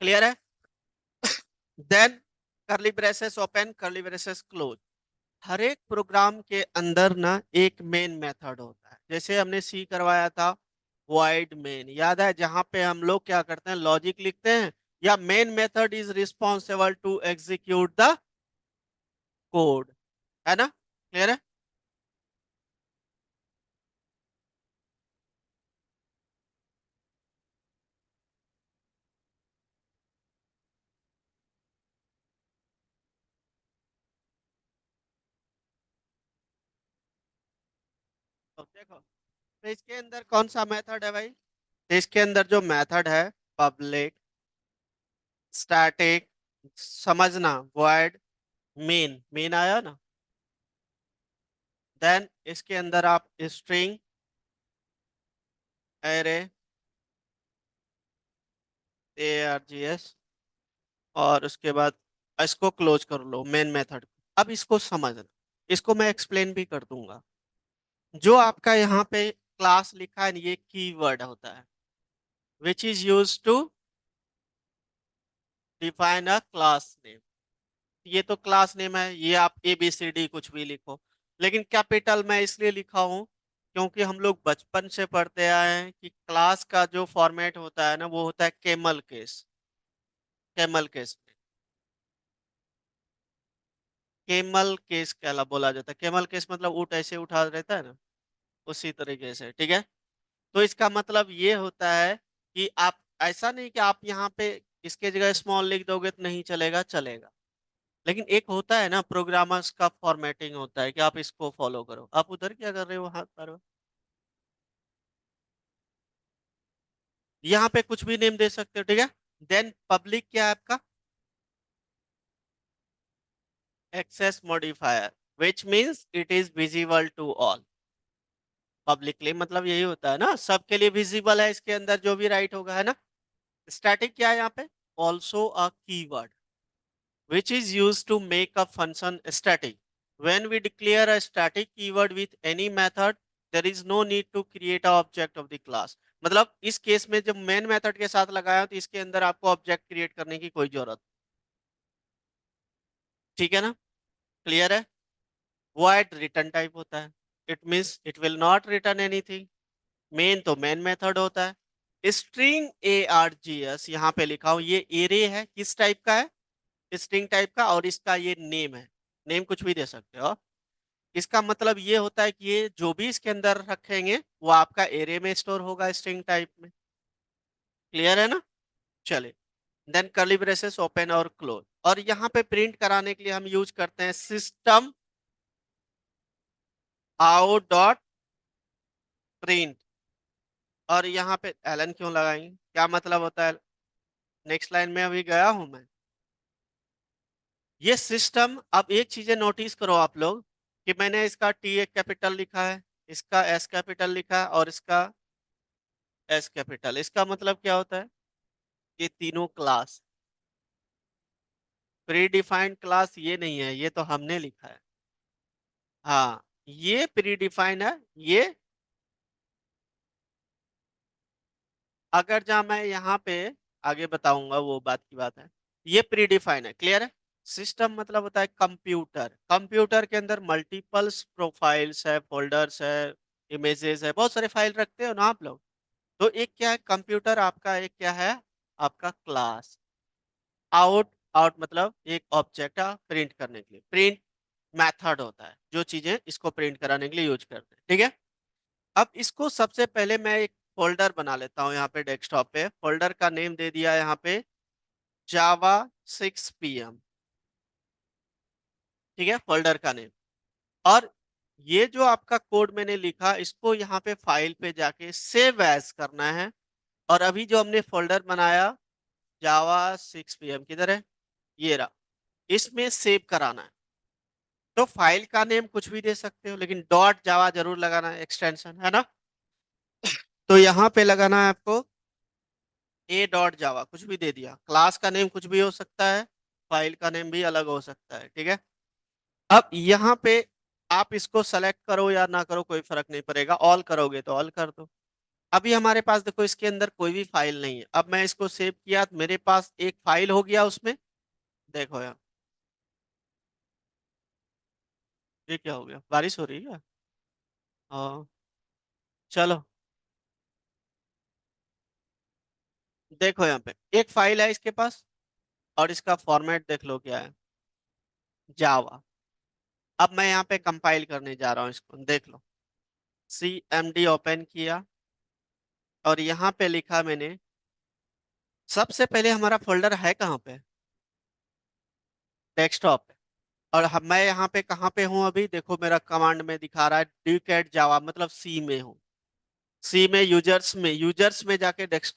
क्लियर है? Then curly braces open, curly braces close. हर एक प्रोग्राम के अंदर ना एक मेन मेथड होता है, जैसे हमने सी करवाया था void मेन, याद है, जहां पे हम लोग क्या करते हैं, लॉजिक लिखते हैं, या main method is responsible to execute the code, है ना? क्लियर है? तो देखो, तो इसके अंदर कौन सा मेथड है भाई, तो इसके अंदर जो मेथड है, पब्लिक स्टैटिक, समझना, void मेन, मेन आया ना, देन इसके अंदर आप स्ट्रिंग एरे args, और उसके बाद इसको क्लोज कर लो मेन मेथड। अब इसको समझना, इसको मैं एक्सप्लेन भी कर दूंगा। जो आपका यहाँ पे क्लास लिखा है, ये कीवर्ड होता है which is use to define a class name. ये तो क्लास नेम है, ये आप ए बी सी डी कुछ भी लिखो, लेकिन कैपिटल में इसलिए लिखा हूं क्योंकि हम लोग बचपन से पढ़ते आए हैं कि क्लास का जो फॉर्मेट होता है ना, वो होता है camel case. Camel case, camel case कहला बोला जाता है। केमल केस मतलब ऊँट ऐसे उठा रहता है ना, उसी तरीके से। ठीक है? तो इसका मतलब ये होता है कि आप, ऐसा नहीं कि आप यहाँ पे इसके जगह स्मॉल लिख दोगे तो नहीं चलेगा, चलेगा, लेकिन एक होता है ना प्रोग्रामर्स का फॉर्मेटिंग होता है कि आप इसको फॉलो करो। आप उधर क्या कर रहे हो हाथ पर? यहाँ पे कुछ भी नेम दे सकते हो। ठीक है? देन पब्लिक क्या है आपका, access modifier, which means it is visible to all. Publicly मतलब यही होता है ना, सबके लिए विजिबल है, इसके अंदर जो भी राइट होगा, है ना? स्टैटिक क्या है यहाँ पे, also a keyword which is used to make a function static. When we declare a static keyword with any method, there is no need to create a object of the class. मतलब इस केस में जब मेन मेथड के साथ लगाया तो इसके अंदर आपको ऑब्जेक्ट क्रिएट करने की कोई जरूरत। ठीक है ना? क्लियर है? void रिटर्न टाइप होता है, it means it will not return anything. Main तो मेन मेथड होता है। स्ट्रिंग args यहाँ पे लिखा हूं, ये एरे है, किस टाइप का है, स्ट्रिंग टाइप का, और इसका ये नेम है, नेम कुछ भी दे सकते हो। इसका मतलब ये होता है कि ये जो भी इसके अंदर रखेंगे वो आपका एरे में स्टोर होगा, स्ट्रिंग टाइप में। क्लियर है ना? चलिए, देन कर्ली ब्रेसेस ओपन और क्लोज, और यहाँ पे प्रिंट कराने के लिए हम यूज करते हैं सिस्टम आउट डॉट प्रिंट, और यहाँ पे एलन क्यों लगाएंगे, क्या मतलब होता है, नेक्स्ट लाइन में अभी गया हूं मैं। ये सिस्टम, अब एक चीजें नोटिस करो आप लोग, कि मैंने इसका टी एक कैपिटल लिखा है, इसका एस कैपिटल लिखा है, और इसका एस कैपिटल। इसका मतलब क्या होता है, ये तीनों क्लास। प्री डिफाइंड क्लास ये नहीं है, ये तो हमने लिखा है। हाँ, ये प्री डिफाइंड है। ये अगर जहाँ मैं यहाँ पे आगे बताऊंगा, वो बात की बात है, ये प्री डिफाइंड है। क्लियर है? सिस्टम मतलब होता है कंप्यूटर। कंप्यूटर के अंदर मल्टीपल्स प्रोफाइल्स है, फोल्डर्स है, इमेजेस है, बहुत सारे फाइल रखते हो ना आप लोग। तो एक क्या है कंप्यूटर आपका, एक क्या है आपका क्लास। आउट, आउट मतलब एक ऑब्जेक्ट है प्रिंट करने के लिए, प्रिंट मेथड होता है जो चीजें इसको प्रिंट कराने के लिए यूज करते हैं, ठीक है। अब इसको सबसे पहले मैं एक फोल्डर बना लेता हूँ यहाँ पे डेस्कटॉप पे। फोल्डर का नेम दे दिया यहाँ पे जावा 6 PM, ठीक है, फोल्डर का नेम। और ये जो आपका कोड मैंने लिखा इसको यहाँ पे फाइल पे जाके सेव एज करना है। और अभी जो हमने फोल्डर बनाया जावा 6 PM, किधर है, ये रहा, इसमें सेव कराना है। तो फाइल का नेम कुछ भी दे सकते हो, लेकिन डॉट जावा जरूर लगाना है, एक्सटेंशन है ना। तो यहाँ पे लगाना है आपको ए डॉट जावा, कुछ भी दे दिया। क्लास का नेम कुछ भी हो सकता है, फाइल का नेम भी अलग हो सकता है, ठीक है। अब यहाँ पे आप इसको सेलेक्ट करो या ना करो कोई फर्क नहीं पड़ेगा, ऑल करोगे तो ऑल कर दो। अभी हमारे पास देखो इसके अंदर कोई भी फाइल नहीं है। अब मैं इसको सेव किया तो मेरे पास एक फाइल हो गया उसमें, देखो यार ये क्या हो गया, बारिश हो रही है। हाँ चलो, देखो यहाँ पे एक फाइल है इसके पास, और इसका फॉर्मेट देख लो क्या है, जावा। अब मैं यहाँ पे कंपाइल करने जा रहा हूँ इसको, देख लो। CMD ओपन किया और यहाँ पे लिखा मैंने, सबसे पहले हमारा फोल्डर है कहाँ पे, डेस्कटॉप पे। और मैं यहाँ पे कहाँ पे हूँ अभी, देखो मेरा कमांड में दिखा रहा है डुकेट जावा, मतलब सी में हूँ। सी में यूजर्स में जाके डेस्क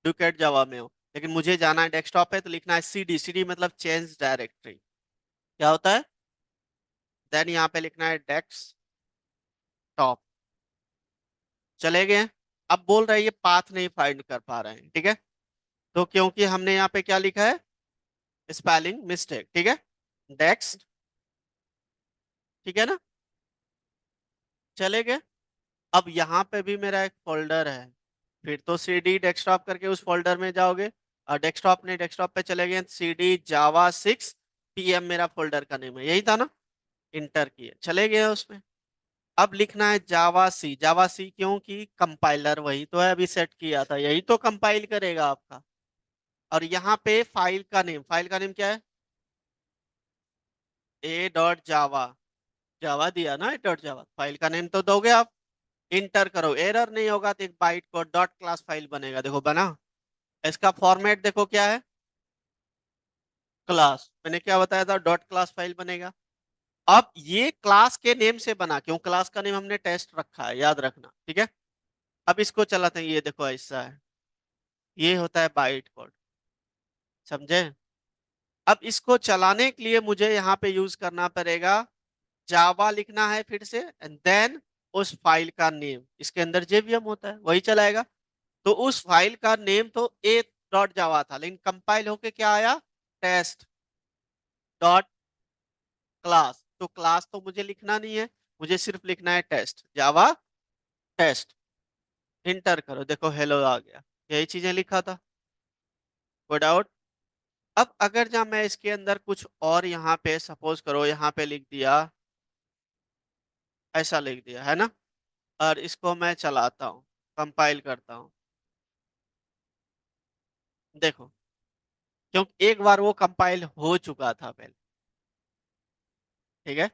डुकेट जावा में हूँ। लेकिन मुझे जाना है डेस्कटॉप पे, तो लिखना है CD। CD मतलब चेंज डायरेक्टरी, क्या होता है। देन यहाँ पे लिखना है डेस्कटॉप। चले गए। अब बोल रहे हैं ये पाथ नहीं फाइंड कर पा रहे हैं, ठीक है। तो क्योंकि हमने यहाँ पे क्या लिखा है, स्पेलिंग मिस्टेक, ठीक है। डेक्स्ट, ठीक है ना, चले गए। अब यहाँ पे भी मेरा एक फोल्डर है, फिर तो CD डेस्कटॉप करके उस फोल्डर में जाओगे। और डेस्कटॉप नहीं, डेस्कटॉप पे चले गए, CD जावा 6 PM मेरा फोल्डर का नेम है, यही था ना। इंटर किए, चले गए उसमें। अब लिखना है जावा सी। जावा सी क्योंकि कंपाइलर वही तो है, अभी सेट किया था, यही तो कंपाइल करेगा आपका। और यहाँ पे फाइल का नेम, फाइल का नेम क्या है, ए डॉट जावा। जावा दिया ना, ए डॉट जावा, फाइल का नेम तो दोगे आप। इंटर करो, एरर नहीं होगा तो एक bite co dot class file बनेगा, देखो बना। इसका फॉर्मेट देखो क्या है, क्लास। मैंने क्या बताया था, डॉट क्लास फाइल बनेगा। अब ये क्लास के नेम से बना, क्यों, क्लास का नेम हमने टेस्ट रखा है, याद रखना, ठीक है। अब इसको चलाते हैं, ये देखो ऐसा है, ये होता है बाइट कोड, समझे। अब इसको चलाने के लिए मुझे यहाँ पे यूज करना पड़ेगा, जावा लिखना है फिर से, एंड देन उस फाइल का नेम, इसके अंदर JVM होता है वही चलाएगा। तो उस फाइल का नेम तो ए डॉट जावा था, लेकिन कंपाइल होके क्या आया, टेस्ट डॉट क्लास। तो क्लास तो मुझे लिखना नहीं है, मुझे सिर्फ लिखना है टेस्ट जावा टेस्ट। इंटर करो, देखो हेलो आ गया, यही चीजें लिखा था। कोई डाउट। अब अगर जब मैं इसके अंदर कुछ और यहाँ पे सपोज करो, यहाँ पे लिख दिया, ऐसा लिख दिया है ना, और इसको मैं चलाता हूँ, कंपाइल करता हूँ, देखो, क्योंकि एक बार वो कंपाइल हो चुका था पहले, ठीक है,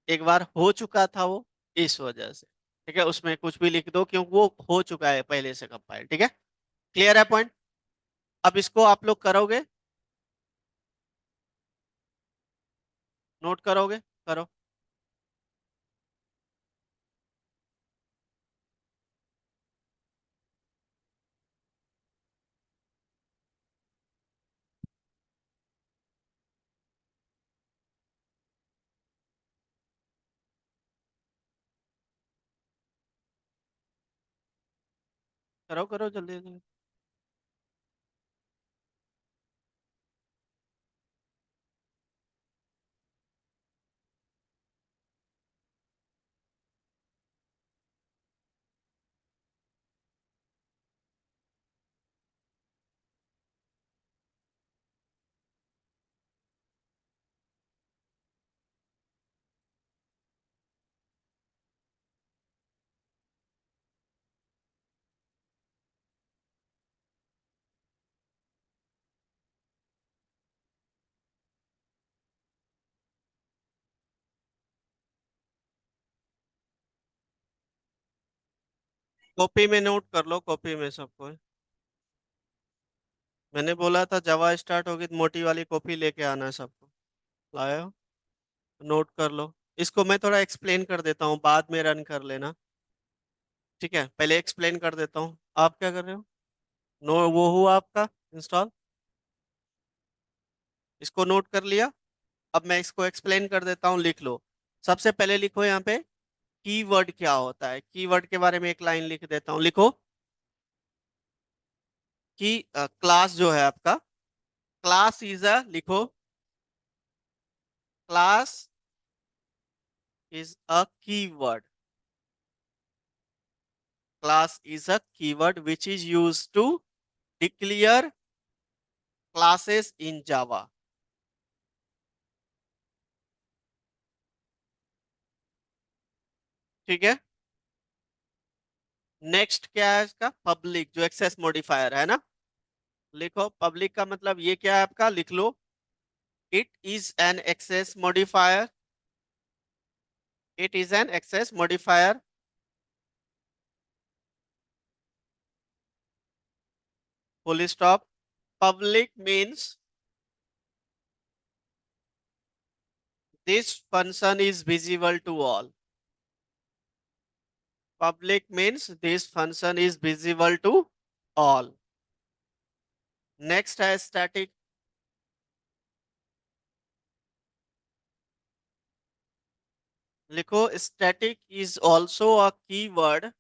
एक बार हो चुका था वो, इस वजह से, ठीक है। उसमें कुछ भी लिख दो क्योंकि वो हो चुका है पहले से कंपाइल, ठीक है। क्लियर है पॉइंट। अब इसको आप लोग करोगे, नोट करोगे, करो। करो करो जल्दी जल्दी। कॉपी में नोट कर लो, कॉपी में सबको। मैंने बोला था जावा स्टार्ट होगी तो मोटी वाली कॉपी लेके आना है सबको। लाए हो? नोट कर लो। इसको मैं थोड़ा एक्सप्लेन कर देता हूँ, बाद में रन कर लेना। ठीक है, पहले एक्सप्लेन कर देता हूँ। आप क्या कर रहे हो? नो, वो हुआ आपका इंस्टॉल? इसको नोट कर लिया? अब मैं इसको एक्सप्लेन कर देता हूँ, लिख लो। सबसे पहले लिखो यहाँ पे कीवर्ड क्या होता है। कीवर्ड के बारे में एक लाइन लिख देता हूँ, लिखो कि क्लास जो है आपका, क्लास इज अ, लिखो class is a keyword. Class is a keyword which is used to declare classes in Java। ठीक है। नेक्स्ट क्या है इसका? पब्लिक, जो एक्सेस मॉडिफायर है ना। लिखो पब्लिक का मतलब ये क्या है आपका, लिख लो। It is an access modifier. It is an access modifier, full stop. Public means this function is visible to all। Public means this function is visible to all। Next है static। लिखो static is also a keyword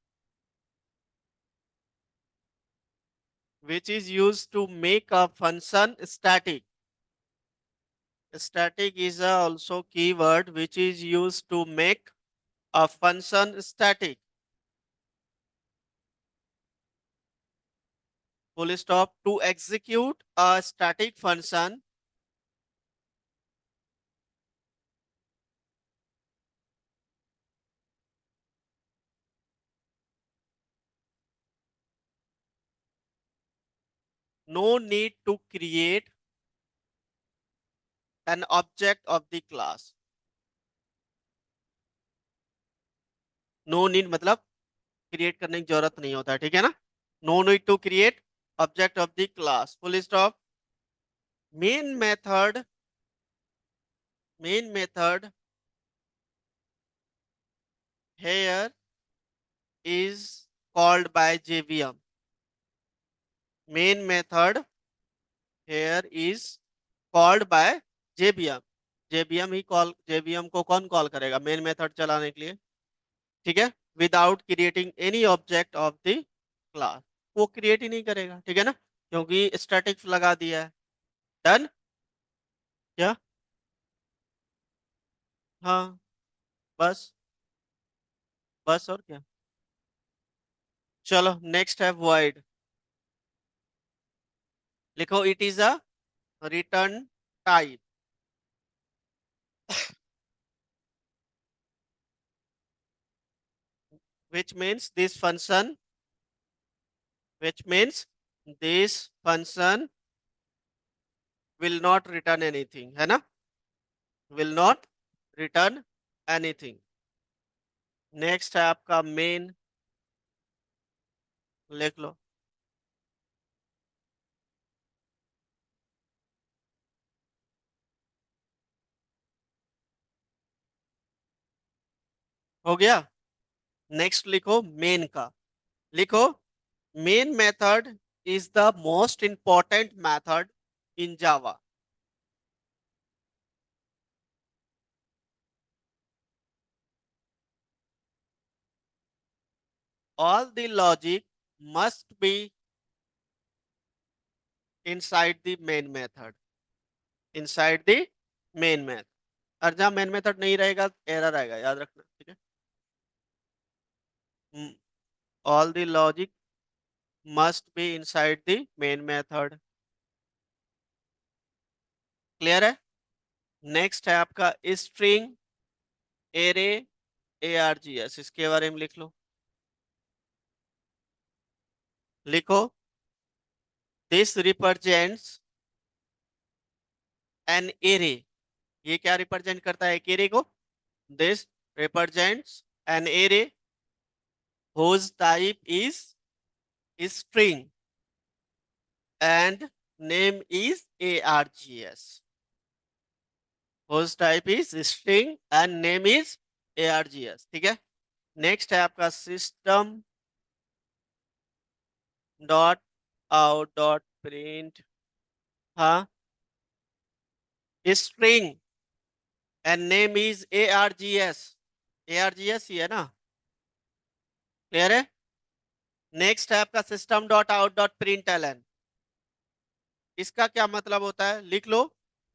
which is used to make a function static। Static is also keyword which is used to make a function static। Full stop। To execute a static function, no need to create an object of the class। No need मतलब क्रिएट करने की जरूरत नहीं होता है, ठीक है ना। No need to create object of the class. Full stop. Main method, main method here is called by JVM। main method here is called by JVM। JVM he call, JVM को कौन कॉल करेगा मेन मेथड चलाने के लिए? ठीक है। Without creating any object of the class, वो क्रिएट ही नहीं करेगा, ठीक है ना, क्योंकि स्टैटिक लगा दिया है। डन। क्या? हाँ, बस, बस और क्या। चलो नेक्स्ट है void। लिखो it is a return type which means this function, which means this function will not return anything, है ना, will not return anything। Next है आपका मेन, लिख लो। हो गया। नेक्स्ट लिखो मेन का। लिखो main method is the most important method in Java। All the logic must be inside the main method। inside the main method। और जहां मेन मेथड नहीं रहेगा एरर आएगा, याद रखना, ठीक है। All the logic must be inside the main method. Clear है। नेक्स्ट है आपका स्ट्रिंग एरे ARGS, इसके बारे में लिख लो। लिखो दिस रिप्रेजेंट्स एन एरे। ये क्या रिप्रेजेंट करता है? एक एरे को। This represents an array whose type is string and name is args. Whose type is string and name is args. ठीक है. नेक्स्ट है आपका system dot out dot print, हाँ, string and name is args. args ही है ना, क्लियर है. नेक्स्ट है आपका system dot out dot print L N. इसका क्या मतलब होता है, लिख लो.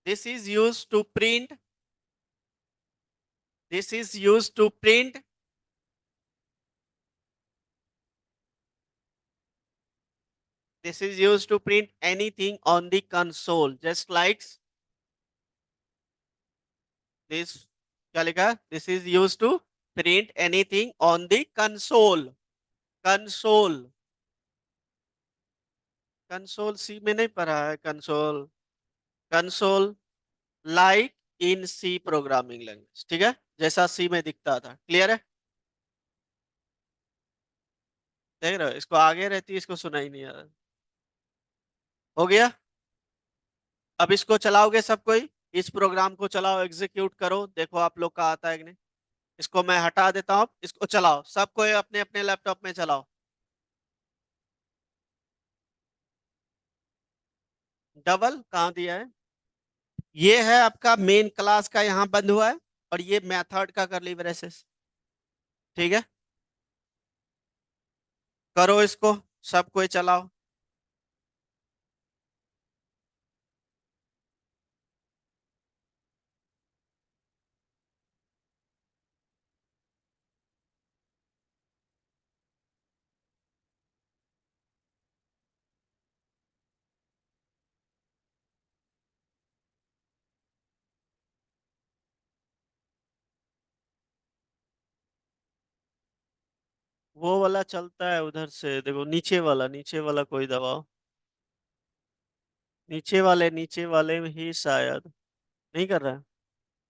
This is use to print, this is use to print this is used to print anything on the console, just like this. क्या लिखा, this is used to print anything on the console. Console, console C में नहीं पढ़ा है, console, console like in C programming language. ठीक है, जैसा सी में दिखता था. क्लियर है, देख रहे हो, इसको आगे रहती है, इसको सुनाई नहीं आ रहा. हो गया. अब इसको चलाओगे सब कोई, इस प्रोग्राम को चलाओ, एग्जीक्यूट करो, देखो आप लोग का आता है कि नहीं. इसको मैं हटा देता हूं, इसको चलाओ, सब कोई अपने अपने लैपटॉप में चलाओ. डबल कहाँ दिया है, ये है आपका मेन क्लास का, यहाँ बंद हुआ है, और ये मेथड का करली ब्रेसेस. ठीक है, करो इसको, सब कोई चलाओ. वो वाला चलता है उधर से, देखो नीचे वाला, नीचे वाला कोई दबाओ, नीचे वाले में ही शायद नहीं कर रहा है.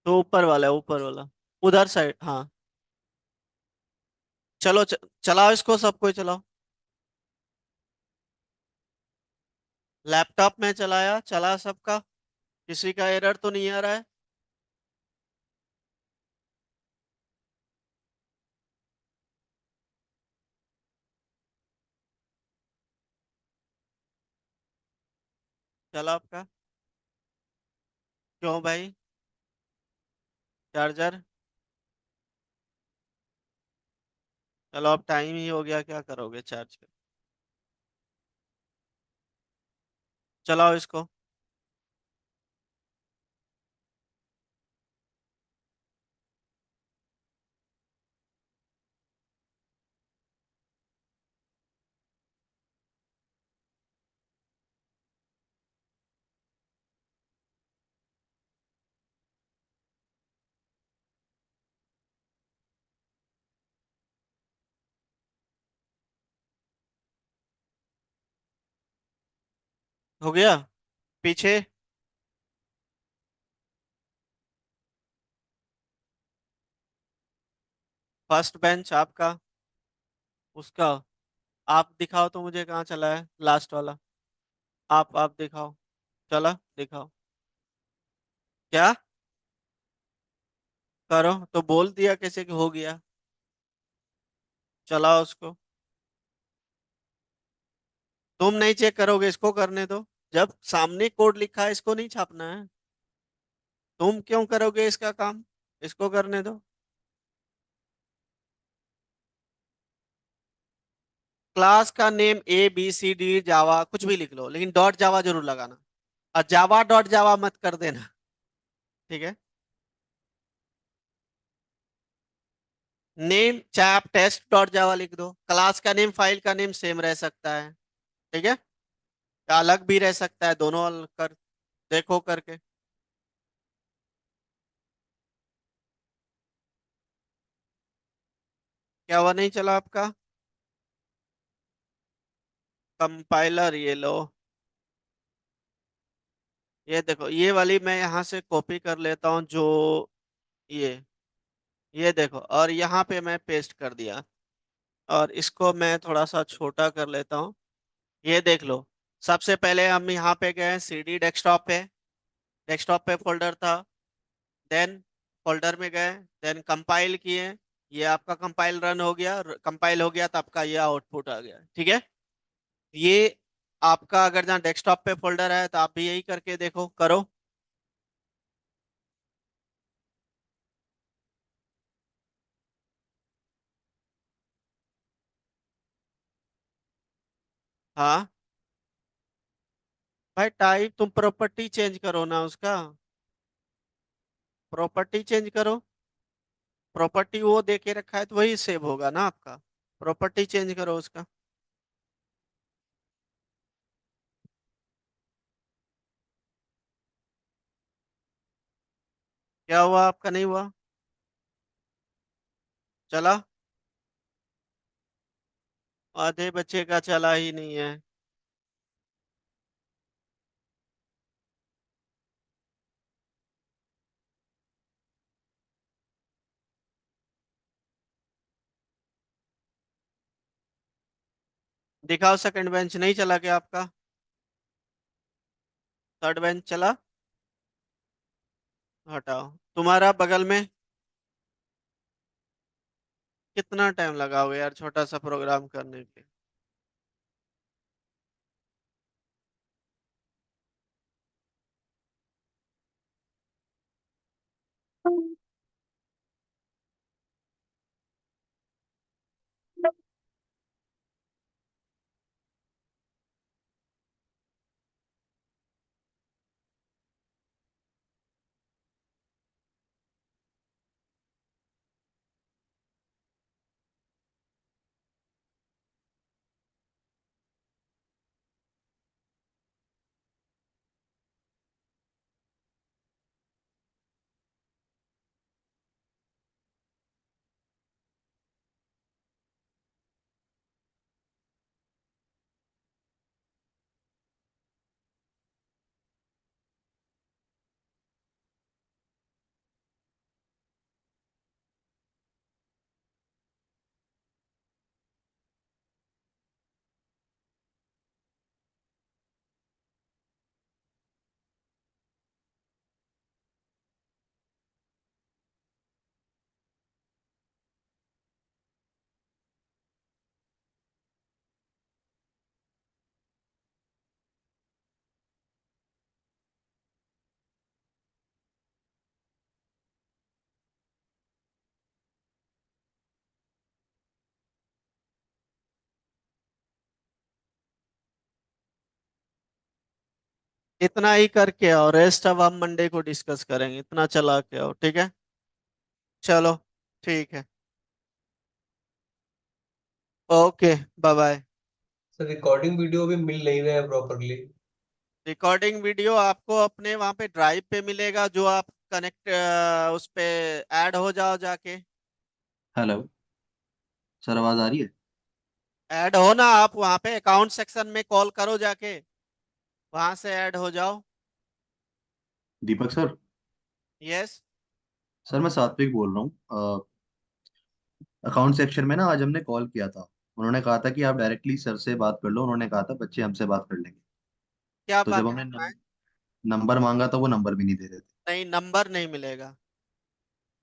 तो ऊपर वाला है, ऊपर वाला, उधर साइड, हाँ. चलो चलाओ इसको, सब कोई चलाओ. लैपटॉप में चलाया, चला सबका, किसी का एरर तो नहीं आ रहा है. चला आपका, क्यों भाई, चार्जर. चलो अब टाइम ही हो गया, क्या करोगे चार्ज कर. चलाओ इसको. हो गया, पीछे. फर्स्ट बेंच आपका, उसका आप दिखाओ तो मुझे, कहाँ चला है लास्ट वाला, आप दिखाओ, चला दिखाओ. क्या करो, तो बोल दिया कैसे कि हो गया. चलाओ उसको. तुम नहीं चेक करोगे, इसको करने दो. जब सामने कोड लिखा है, इसको नहीं छापना है. तुम क्यों करोगे इसका काम, इसको करने दो. क्लास का नेम ABCD जावा कुछ भी लिख लो, लेकिन डॉट जावा जरूर लगाना, और जावा डॉट जावा मत कर देना. ठीक है. नेम चाहे आप टेस्ट डॉट जावा लिख दो, क्लास का नेम फाइल का नेम सेम रह सकता है. ठीक है, या अलग भी रह सकता है, दोनों अलग कर देखो करके. क्या हुआ, नहीं चला आपका. कंपाइलर ये लो, ये देखो, ये वाली मैं यहाँ से कॉपी कर लेता हूँ, जो ये ये देखो, और यहाँ पे मैं पेस्ट कर दिया. और इसको मैं थोड़ा सा छोटा कर लेता हूँ। ये देख लो, सबसे पहले हम यहाँ पे गए CD डेस्कटॉप पे, डेस्कटॉप पे फोल्डर था। देन फोल्डर में गए, देन कंपाइल किए, ये आपका कंपाइल रन हो गया, कंपाइल हो गया तो आपका ये आउटपुट आ गया, ठीक है। ये आपका अगर जहाँ डेस्कटॉप पे फोल्डर है तो आप भी यही करके देखो, करो। हाँ भाई, टाइप तुम प्रॉपर्टी चेंज करो ना उसका, प्रॉपर्टी चेंज करो। प्रॉपर्टी वो दे के रखा है तो वही सेव होगा ना आपका, प्रॉपर्टी चेंज करो उसका। क्या हुआ आपका, नहीं हुआ? चला? आधे बच्चे का चला ही नहीं है। दिखाओ, सेकंड बेंच नहीं चला क्या आपका? थर्ड बेंच चला? हटाओ। तुम्हारा बगल में कितना टाइम लगाओगे यार छोटा सा प्रोग्राम करने के? इतना ही करके आओ, रेस्ट अब हम मंडे को डिस्कस करेंगे, इतना चला के आओ, ठीक है। चलो, ठीक है। Okay, bye bye. Sir recording video भी मिल नहीं रहे हैं प्रॉपरली। रिकॉर्डिंग वीडियो आपको अपने वहां पे ड्राइव पे मिलेगा, जो आप कनेक्ट उस पे ऐड हो जाओ जाके। हेलो सर, आवाज आ रही है? ऐड हो ना आप वहां पे, अकाउंट सेक्शन में कॉल करो जाके, वहां से ऐड हो जाओ। दीपक सर। यस। सर मैं सात्विक बोल रहा हूँ। अकाउंट सेक्शन में ना आज हमने कॉल किया था। उन्होंने कहा था कि आप डायरेक्टली सर से बात कर लो। उन्होंने कहा था बच्चे हमसे बात कर लेंगे। क्या तो बात जब हमने करना है? नंबर मांगा तो वो नंबर भी नहीं दे रहे थे। नहीं, नंबर नहीं मिलेगा।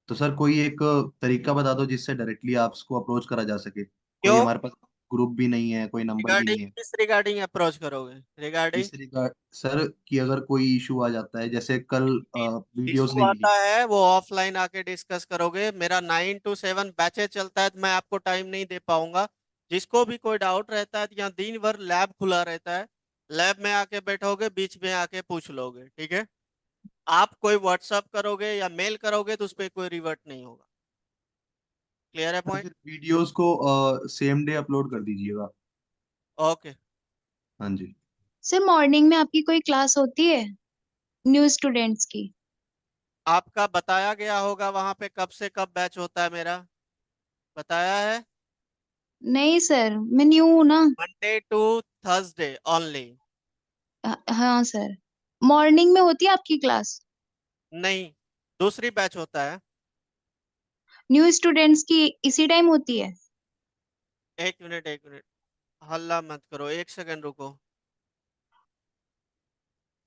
तो सर कोई एक तरीका बता दो जिससे डायरेक्टली आपको अप्रोच करा जा सके। कोई क्यों? हमारे पास ग्रुप भी नहीं है, कोई नंबर भी रिगार्डिंग नहीं है। किस रिगार्डिंग अप्रोच करोगे, रिगार्डिंग? इस रिगार्ड सर कि अगर कोई इशू आ जाता है, जैसे कल वीडियोस इशू नहीं आता मिली। है वो ऑफलाइन आके डिस्कस करोगे, मेरा 9 to 7 बैचेज चलता है तो मैं आपको टाइम नहीं दे पाऊंगा। जिसको भी कोई डाउट रहता है तो यहाँ दिन भर लैब खुला रहता है, लैब में आके बैठोगे, बीच में आके पूछ लोगे, ठीक है। आप कोई व्हाट्सअप करोगे या मेल करोगे तो उस पर कोई रिवर्ट नहीं होगा। क्लियर है सर पॉइंट? फिर वीडियोस को सेम डे अपलोड कर दीजिएगा। ओके। हाँ जी। सर मॉर्निंग में आपकी कोई क्लास होती है न्यू स्टूडेंट्स की? आपका बताया गया होगा वहां पे कब से कब बैच होता है मेरा, बताया है। नहीं सर, मैं न्यू हूँ ना। Monday to Thursday only. हाँ सर। मॉर्निंग में होती है आपकी क्लास? नहीं, दूसरी बैच होता है। न्यू स्टूडेंट्स की इसी टाइम होती है? एक मिनट हल्ला मत करो, 1 सेकंड रुको।